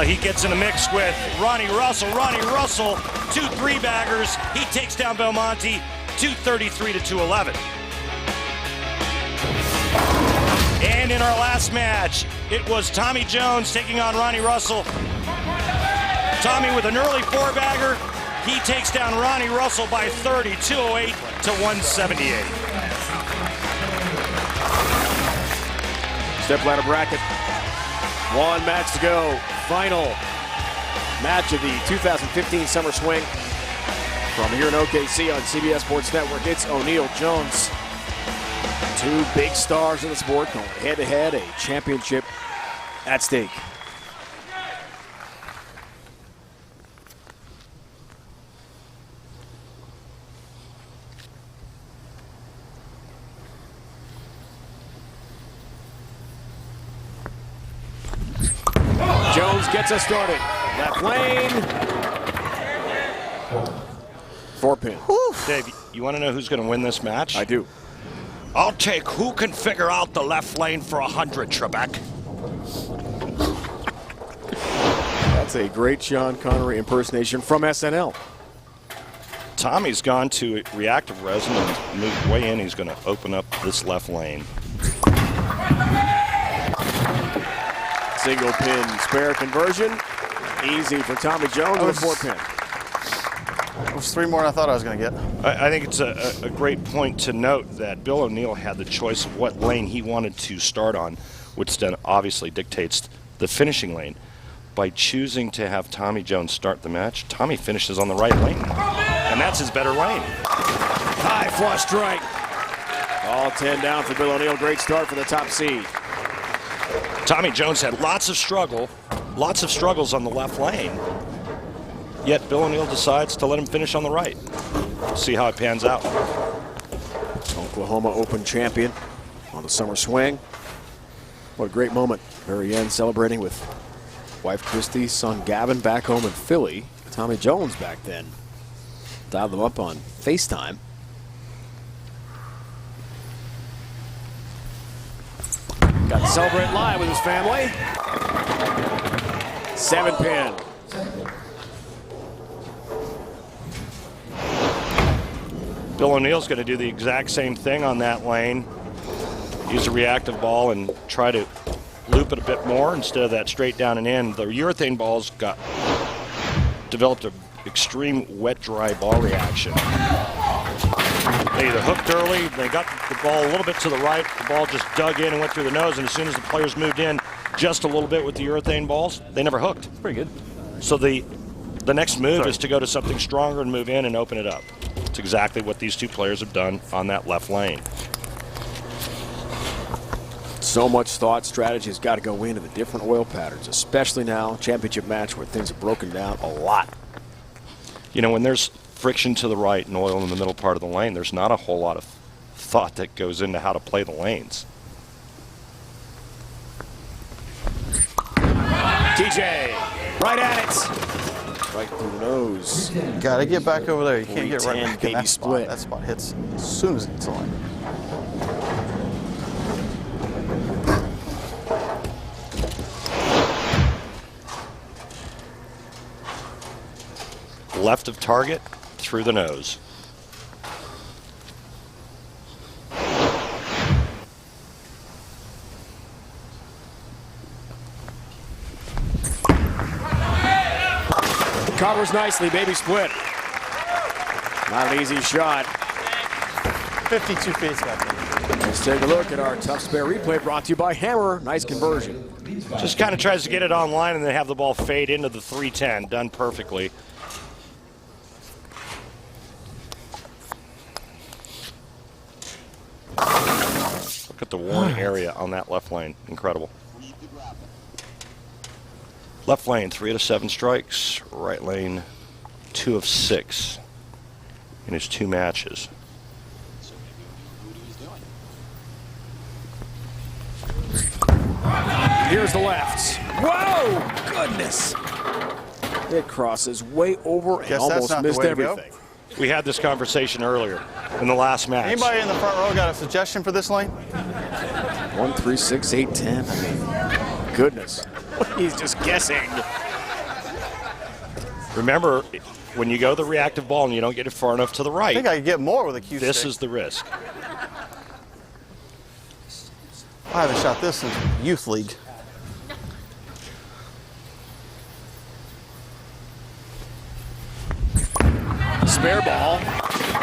he gets in the mix with Ronnie Russell. Ronnie Russell, 2 3-baggers. He takes down Belmonte, 233 to 211. And in our last match, it was Tommy Jones taking on Ronnie Russell. Tommy with an early 4-bagger. He takes down Ronnie Russell by 30, 208 to 178. Stepladder bracket. 1 match to go. Final match of the 2015 Summer Swing. From here in OKC on CBS Sports Network, it's O'Neill Jones. 2 big stars in the sport going head-to-head, a championship at stake. Jones gets us started. Left lane. 4-pin. Dave, you want to know who's going to win this match? I do. I'll take who can figure out the left lane for 100, Trebek. That's a great Sean Connery impersonation from SNL. Tommy's gone to reactive resin and moved way in. He's going to open up this left lane. Single pin spare conversion. Easy for Tommy Jones with a 4-pin. it was 3 more than I thought I was going to get. I think it's a great point to note that Bill O'Neill had the choice of what lane he wanted to start on, which then obviously dictates the finishing lane. By choosing to have Tommy Jones start the match, Tommy finishes on the right lane, and that's his better lane. High flush strike. All 10 down for Bill O'Neill. Great start for the top seed. Tommy Jones had lots of struggles on the left lane, yet Bill O'Neill decides to let him finish on the right. See how it pans out. Oklahoma Open champion on the summer swing. What a great moment. Very end, celebrating with wife Christy, son Gavin back home in Philly. Tommy Jones back then. Dialed them up on FaceTime. Got to celebrate live with his family. 7-pin. Bill O'Neill's going to do the exact same thing on that lane. Use a reactive ball and try to loop it a bit more instead of that straight down and in. The urethane balls developed an extreme wet-dry ball reaction. They either hooked early, they got the ball a little bit to the right, the ball just dug in and went through the nose, and as soon as the players moved in just a little bit with the urethane balls, they never hooked. Pretty good. So the next move is to go to something stronger and move in and open it up. It's exactly what these two players have done on that left lane. So much thought, strategy has got to go into the different oil patterns, especially now, championship match where things have broken down a lot. You know, when there's friction to the right and oil in the middle part of the lane, there's not a whole lot of thought that goes into how to play the lanes. TJ, right at it. Right through the nose. Got to get back over there. You can't get right back in that split. spot. That spot hits as soon as it's on. Left of target, through the nose. Covers nicely, baby split. Not an easy shot. 52 feet, Scott. Let's take a look at our Tough Spare replay brought to you by Hammer. Nice conversion. Just kind of tries to get it online and then have the ball fade into the 310. Done perfectly. Look at the worn area on that left lane. Incredible. Left lane, 3 out of 7 strikes. Right lane, 2 of 6 in his 2 matches. Here's the left. Whoa! Goodness. It crosses way over and Guess that's almost not the missed way to go. everything. We had this conversation earlier in the last match. Anybody in the front row got a suggestion for this lane? 1, 3, 6, 8, 10. I mean, goodness. He's just guessing. Remember, when you go the reactive ball and you don't get it far enough to the I right, think I could get more with a Q this stick. is the risk. I haven't shot this since youth league. Spare ball.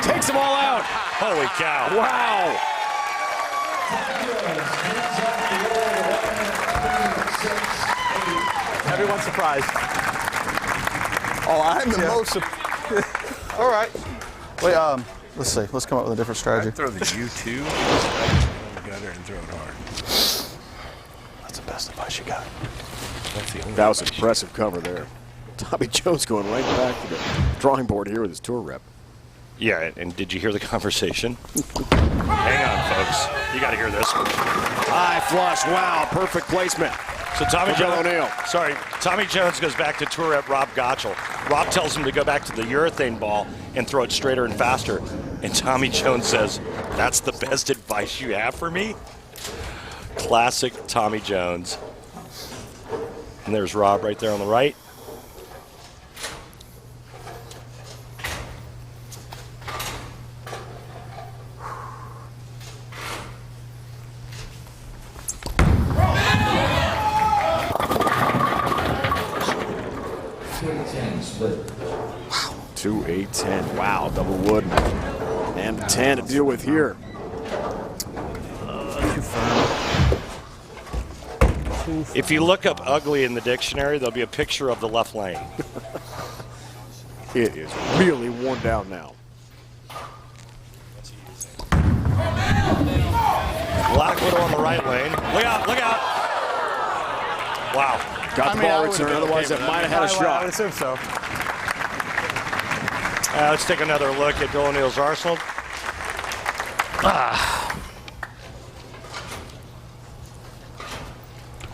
Takes them all out. Holy cow. Wow. Everyone's surprised. Oh, I'm the most. All right. Wait. Let's see. Let's come up with a different strategy. Throw the U2 gutter and throw it hard. That's the best advice you got. That's the only That was impressive cover there. Tommy Jones going right back to the drawing board here with his tour rep. Yeah, and did you hear the conversation? Hang on, folks. You got to hear this one. High flush. Wow. Perfect placement. So Tommy O'Neill. Jones goes back to tour rep Rob Gottschall. Rob tells him to go back to the urethane ball and throw it straighter and faster. And Tommy Jones says, "That's the best advice you have for me?" Classic Tommy Jones. And there's Rob right there on the right. Wow. 2, 8, 10. Wow. Double wood. And 10 to deal with here. If you look up ugly in the dictionary, there'll be a picture of the left lane. It is really worn down now. Blackwood on the right lane. Look out, look out. Wow. Got the ball return, otherwise it might have had a I shot. would assume so. Let's take another look at Bill O'Neill's arsenal.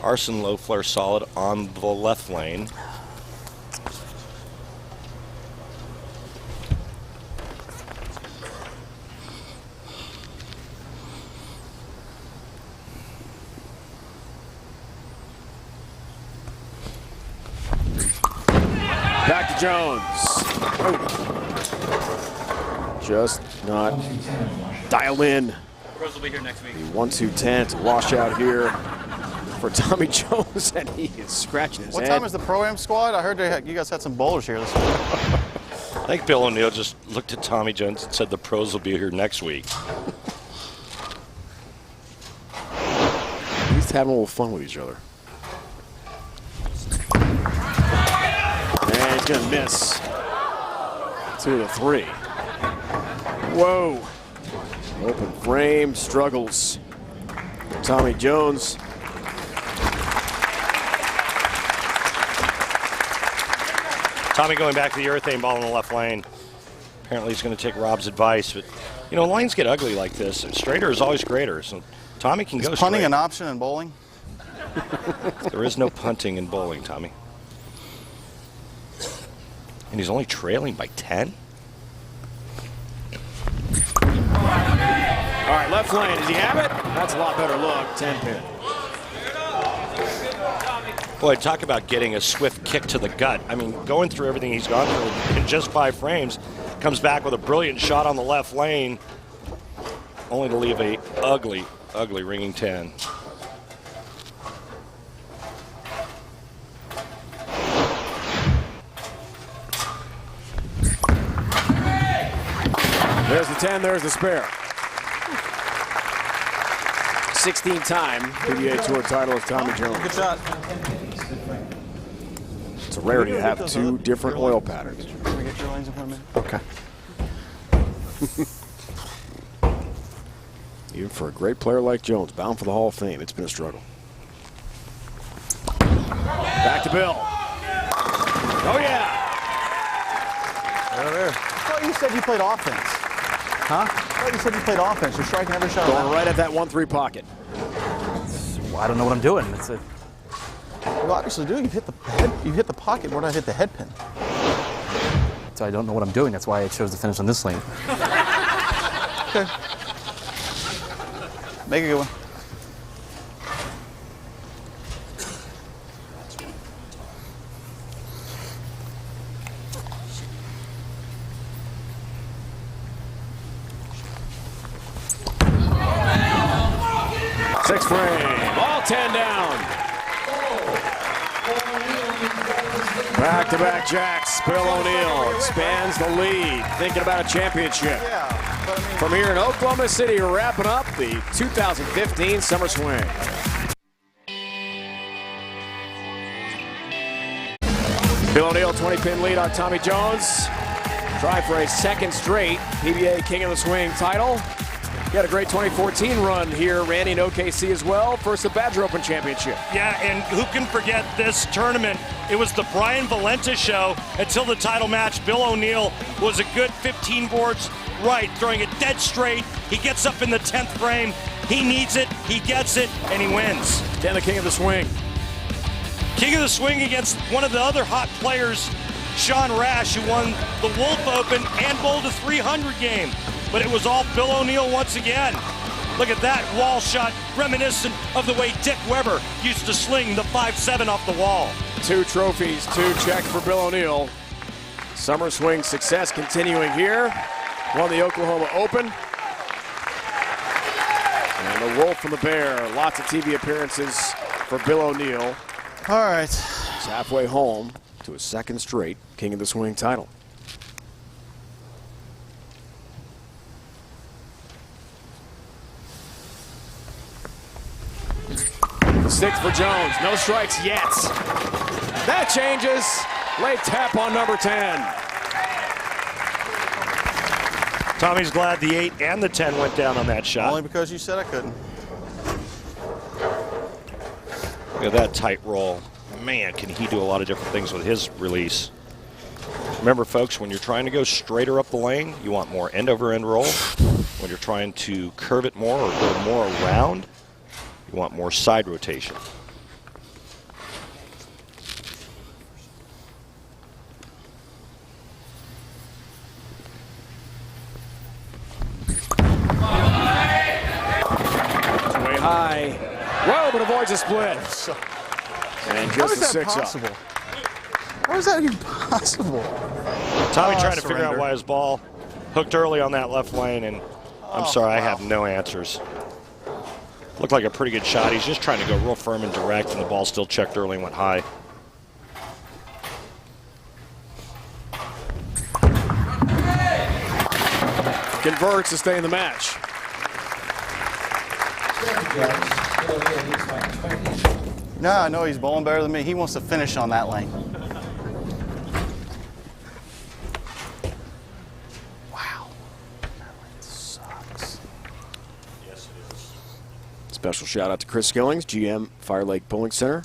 Arson low flare solid on the left lane. Back to Jones. Oh. Just not dialed in. Pros will be here next week. The 1-2-10 to wash out here for Tommy Jones, and he is scratching his What head. time is the Pro-Am squad? I heard you guys had some bowlers here this week. think Bill O'Neill just looked at Tommy Jones and said the pros will be here next week. At least having a little fun with each other. And he's going to miss. 2 to 3. Whoa. Open frame, struggles. Tommy Jones. Tommy going back to the urethane ball in the left lane. Apparently he's going to take Rob's advice, but you know, lanes get ugly like this, and straighter is always greater. So Tommy can go straight. Is punting an option in bowling? There is no punting in bowling, Tommy. And he's only trailing by 10? All right, left lane. Does he have it? That's a lot better look. 10 pin. Boy, talk about getting a swift kick to the gut. I mean, going through everything he's gone through in just 5 frames, comes back with a brilliant shot on the left lane, only to leave a ugly, ugly ringing 10. There's the 10, there's the spare. 16-time PBA Tour title of Tommy Jones. Good shot. It's a rarity to have 2 different oil patterns. Can we get your lanes in for a minute? Okay. Even for a great player like Jones, bound for the Hall of Fame, it's been a struggle. Back to Bill. Oh, yeah. There. I thought you said you played offense. Huh? I thought you said you played offense. You're striking every shot. Going right at that 1-3 pocket. Well, I don't know what I'm doing. It's a. You obviously do. You've hit the head. You hit the pocket. Where did I hit the head pin? So I don't know what I'm doing. That's why I chose to finish on this lane. Okay. Make a good one. Sixth frame. All 10 down. Back-to-back jacks. Bill O'Neill expands the lead. Thinking about a championship. Yeah, but I mean, From here in Oklahoma City, wrapping up the 2015 Summer Swing. Bill O'Neill, 20-pin lead on Tommy Jones. Try for a second straight PBA King of the Swing title. He had a great 2014 run here, Randy, in OKC as well. First, the Badger Open Championship. Yeah, and who can forget this tournament? It was the Brian Valenta show until the title match. Bill O'Neill was a good 15 boards right, throwing it dead straight. He gets up in the 10th frame. He needs it, he gets it, and he wins. Then the King of the Swing. King of the Swing against one of the other hot players, Sean Rash, who won the Wolf Open and bowled a 300 game. But it was all Bill O'Neill once again. Look at that wall shot, reminiscent of the way Dick Weber used to sling the 5-7 off the wall. 2 trophies, 2 checks for Bill O'Neill. Summer Swing success continuing here. Won the Oklahoma Open. And the Wolf and the Bear, lots of TV appearances for Bill O'Neill. all right. He's halfway home to a second straight King of the Swing title. Six for Jones, no strikes yet. That changes. Late tap on number 10. Tommy's glad the 8 and the 10 went down on that shot. Only because you said I couldn't. Look at that tight roll. Man, can he do a lot of different things with his release. Remember, folks, when you're trying to go straighter up the lane, you want more end-over-end roll. When you're trying to curve it more or go more around, you want more side rotation. Way high. Well, but avoids a split. And just a 6 up. How is that even possible? Tommy trying to figure out why his ball hooked early on that left lane, and I'm sorry, I have no answers. Looked like a pretty good shot. He's just trying to go real firm and direct, and the ball still checked early and went high. converts to stay in the match. No, I know he's bowling better than me. He wants to finish on that lane. Wow. That lane sucks. Yes, it is. Special shout out to Chris Skillings, GM, Fire Lake Bowling Center.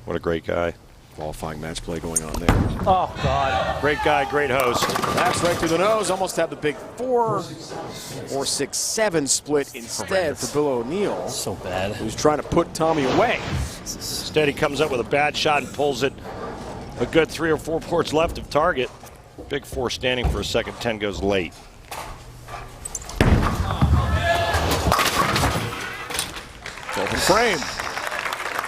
What a great guy. Qualifying match play going on there. Oh, God. Great guy, great host. That's right through the nose. Almost had the big 4-6-7 split instead for Bill O'Neill. So bad. Who's trying to put Tommy away. Instead, he comes up with a bad shot and pulls it a good 3 or 4 boards left of target. Big 4 standing for a second, 10 goes late. Open frame.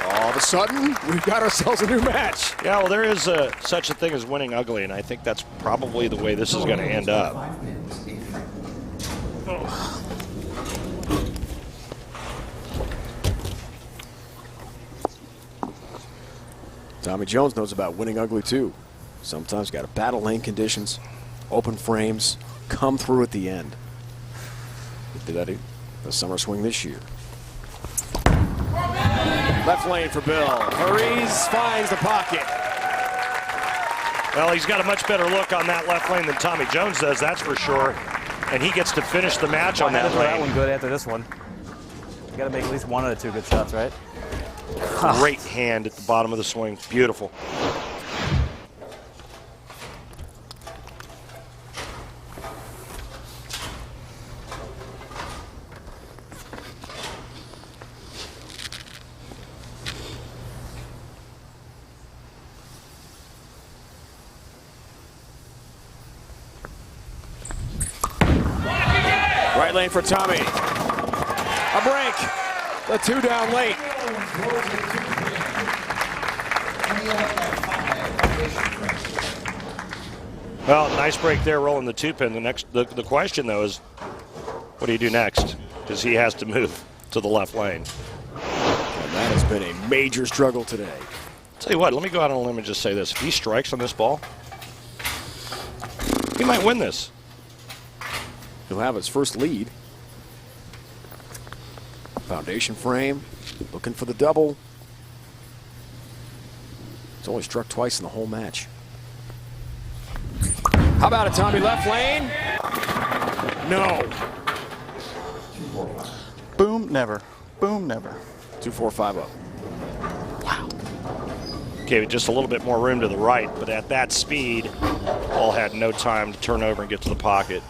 All of a sudden, we've got ourselves a new match. Yeah, well, there is such a thing as winning ugly, and I think that's probably the way this is going to end up. Tommy Jones knows about winning ugly, too. Sometimes got to battle lane conditions, open frames, come through at the end. He did that in the summer swing this year. Left lane for Bill. Hurries, finds the pocket. Well, he's got a much better look on that left lane than Tommy Jones does, that's for sure. And he gets to finish the match on that lane. That one good after this one. You got to make at least 1 out of 2 good shots, right? Great hand at the bottom of the swing. Beautiful. Right lane for Tommy. A break. The 2 down late. Well, nice break there, rolling the 2-pin. The question though is, what do you do next? Because he has to move to the left lane. And that has been a major struggle today. Tell you what, let me go out on a limb and just say this: if he strikes on this ball, he might win this. He'll have his first lead. Foundation frame, looking for the double. It's only struck twice in the whole match. How about it, Tommy? Left lane? No. Boom, never. Boom, never. 2-4-5-0. Wow. Gave it just a little bit more room to the right, but at that speed, ball had no time to turn over and get to the pocket.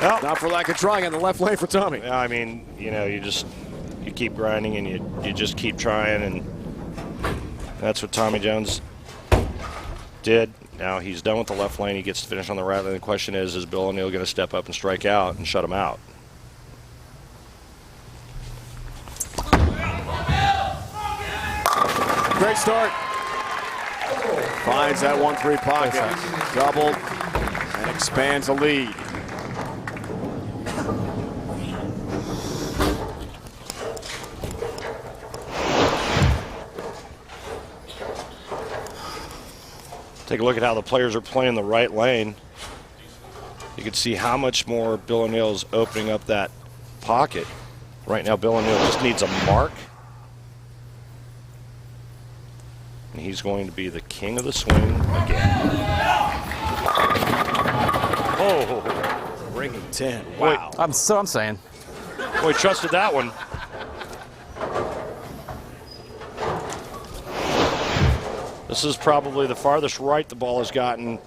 Well, not for lack of trying on the left lane for Tommy. I mean, you know, you keep grinding and you just keep trying, and that's what Tommy Jones did. Now he's done with the left lane. He gets to finish on the right lane. The question is Bill O'Neill going to step up and strike out and shut him out? Great start. Finds that 1-3 pocket. Doubled and expands the lead. Take a look at how the players are playing the right lane. You can see how much more Bill O'Neill is opening up that pocket. Right now, Bill O'Neill just needs a mark. And he's going to be the king of the swing again. Oh, ringing 10. Wow. I'm saying. Boy, trusted that one. This is probably the farthest right the ball has gotten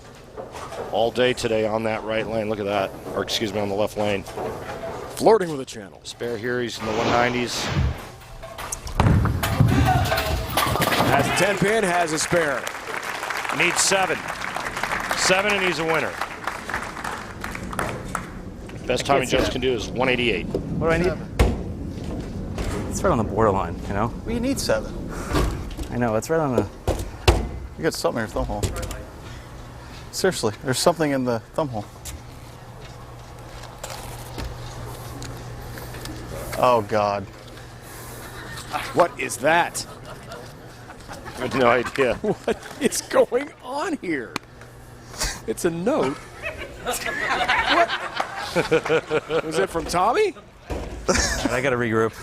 all day today on that right lane. Look at that. Or excuse me, on the left lane. Flirting with the channel. Spare here, he's in the 190s. Has a 10 pin, has a spare. Needs 7. 7 and he's a winner. Best Tommy Jones can do is 188. What do I need? It's right on the borderline, you know? Well, you need 7. I know, it's right on the... You got something in your thumb hole. Seriously, there's something in the thumb hole. Oh, God. What is that? I have no idea. What is going on here? It's a note. What? Was it from Tommy? I got to regroup.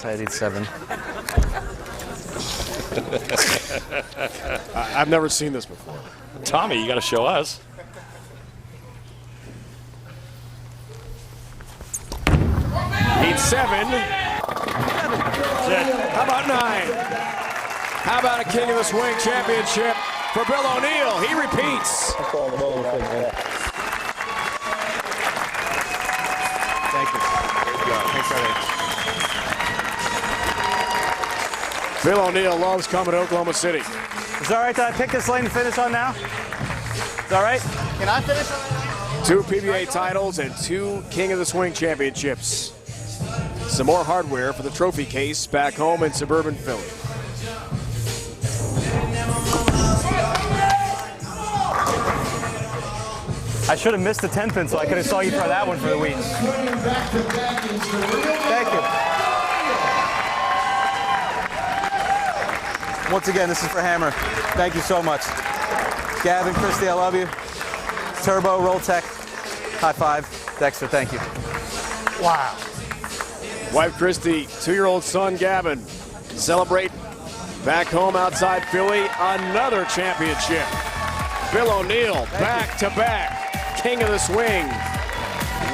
I need 7. I've never seen this before. Tommy, you got to show us. Need 7. How about 9? How about a King of the Swing championship for Bill O'Neill? He repeats. Thank you. Thanks, Ronnie. Bill O'Neill loves coming to Oklahoma City. Is it all right that I pick this lane to finish on now? Is that all right? Can I finish on that? 2 PBA titles and 2 King of the Swing championships. Some more hardware for the trophy case back home in suburban Philly. I should have missed the 10 pin so I could have saw you throw that one for the week. Thank you. Once again, this is for Hammer. Thank you so much. Gavin, Christy, I love you. Turbo, Roll Tech, high five. Dexter, thank you. Wow. Wife Christy, 2-year-old son Gavin, celebrate back home outside Philly, another championship. Bill O'Neill, back-to-back, King of the Swing.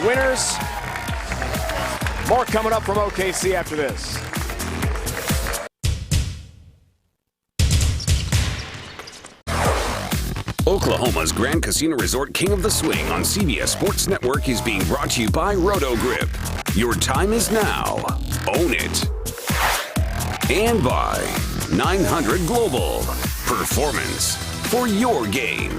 Winners. More coming up from OKC after this. Oklahoma's Grand Casino Resort King of the Swing on CBS Sports Network is being brought to you by Roto-Grip. Your time is now. Own it. And by 900 Global. Performance for your game.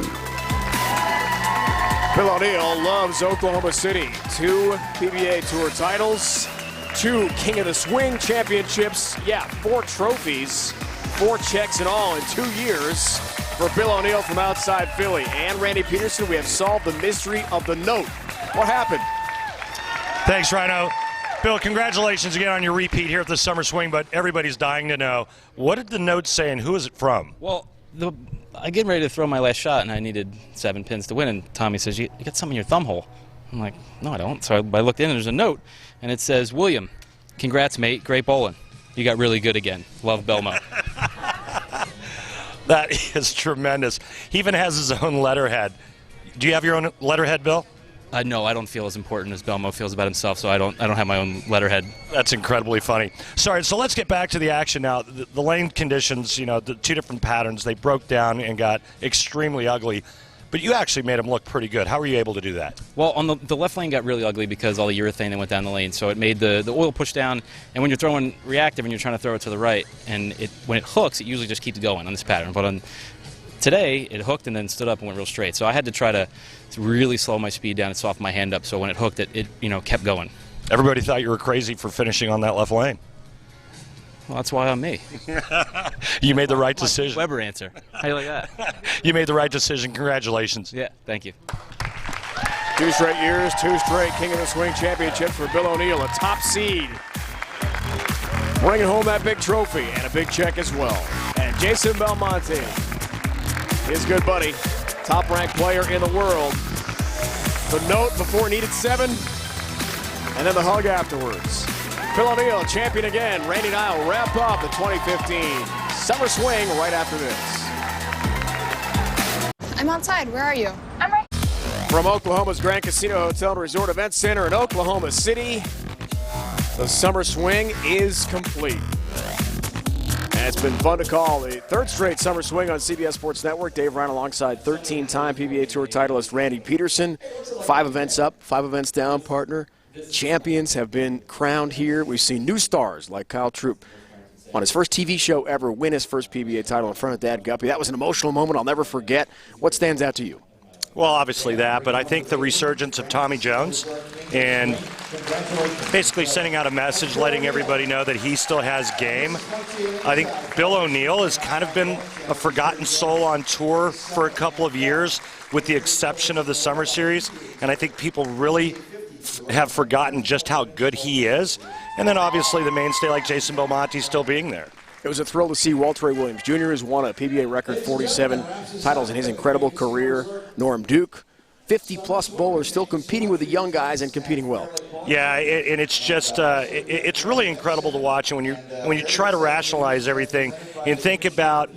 Bill O'Neill loves Oklahoma City. 2 PBA Tour titles, 2 King of the Swing championships. Yeah, 4 trophies, 4 checks in all in 2 years for Bill O'Neill from outside Philly. And Randy Peterson, we have solved the mystery of the note. What happened? Thanks, Rhino. Bill, congratulations again on your repeat here at the Summer Swing, but everybody's dying to know, what did the note say and who is it from? Well, I get ready to throw my last shot, and I needed 7 pins to win, and Tommy says, you got something in your thumb hole. I'm like, no, I don't. So I looked in, and there's a note, and it says, William, congrats, mate, great bowling. You got really good again. Love, Belmonte. That is tremendous. He even has his own letterhead. Do you have your own letterhead, Bill? No, I don't feel as important as Belmo feels about himself, so I don't have my own letterhead. That's incredibly funny. Sorry, so let's get back to the action now. The lane conditions, you know, the 2 different patterns, they broke down and got extremely ugly. But you actually made them look pretty good. How were you able to do that? Well, on the left lane got really ugly because all the urethane that went down the lane, so it made the oil push down, and when you're throwing reactive and you're trying to throw it to the right, and when it hooks, it usually just keeps going on this pattern. But on today, it hooked and then stood up and went real straight. So I had to try to really slow my speed down and soften my hand up, so when it hooked, it kept going. Everybody thought you were crazy for finishing on that left lane. Well, that's why I'm me. You made the right decision. Weber answer. How do you like that? You made the right decision. Congratulations. Yeah, thank you. 2 straight years, 2 straight King of the Swing championships for Bill O'Neill, a top seed. Bringing home that big trophy and a big check as well. And Jason Belmonte, his good buddy, top-ranked player in the world. The note before needed 7, and then the hug afterwards. Bill O'Neill, champion again. Randy and I will wrap up the 2015 Summer Swing right after this. I'm outside. Where are you? I'm right. From Oklahoma's Grand Casino Hotel and Resort Event Center in Oklahoma City, the Summer Swing is complete. And it's been fun to call the 3rd straight Summer Swing on CBS Sports Network. Dave Ryan alongside 13-time PBA Tour titleist Randy Peterson. 5 events up, 5 events down, partner. Champions have been crowned here. We've seen new stars like Kyle Troup on his first TV show ever win his first PBA title in front of Dad Guppy. That was an emotional moment I'll never forget. What stands out to you? Well, obviously that, but I think the resurgence of Tommy Jones and basically sending out a message letting everybody know that he still has game. I think Bill O'Neill has kind of been a forgotten soul on tour for a couple of years with the exception of the Summer Series, and I think people really have forgotten just how good he is. And then obviously the mainstay like Jason Belmonte still being there. It was a thrill to see Walter Ray Williams Jr. has won a PBA record 47 titles in his incredible career. Norm Duke, 50-plus bowlers still competing with the young guys and competing well. Yeah, and it's just it's really incredible to watch. And when you try to rationalize everything and think about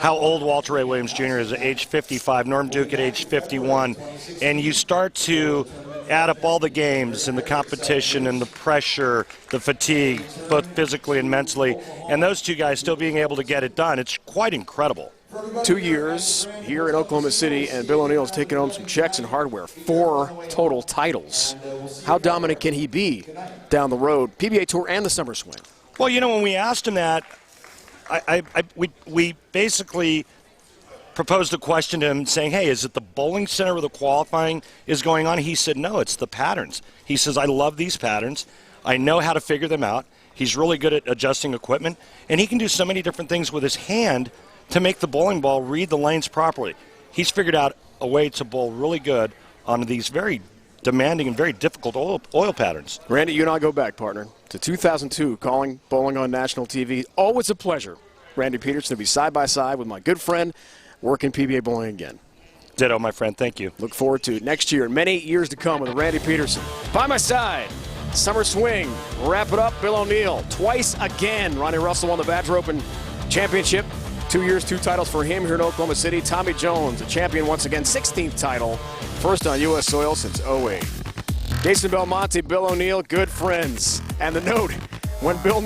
how old Walter Ray Williams Jr. is at age 55, Norm Duke at age 51, and you start to add up all the games and the competition and the pressure, the fatigue, both physically and mentally, and those two guys still being able to get it done, it's quite incredible. 2 years here in Oklahoma City, and Bill O'Neill's taking home some checks and hardware. 4 total titles. How dominant can he be down the road, PBA Tour and the Summer Swing? Well, you know, when we asked him that, we basically proposed a question to him saying, hey, is it the bowling center where the qualifying is going on? He said, no, it's the patterns. He says, I love these patterns. I know how to figure them out. He's really good at adjusting equipment, and he can do so many different things with his hand to make the bowling ball read the lanes properly. He's figured out a way to bowl really good on these very demanding and very difficult oil patterns. Randy, you and I go back, partner, to 2002, calling bowling on national TV. Always a pleasure, Randy Peterson, to be side by side with my good friend working PBA bowling again. Ditto, my friend. Thank you. Look forward to next year and many years to come with Randy Peterson. By my side, Summer Swing. Wrap it up, Bill O'Neill. Twice again, Ronnie Russell won the Badger Open Championship. 2 years, 2 titles for him here in Oklahoma City. Tommy Jones, a champion once again, 16th title. First on U.S. soil since 08. Jason Belmonte, Bill O'Neill, good friends. And the note, when Bill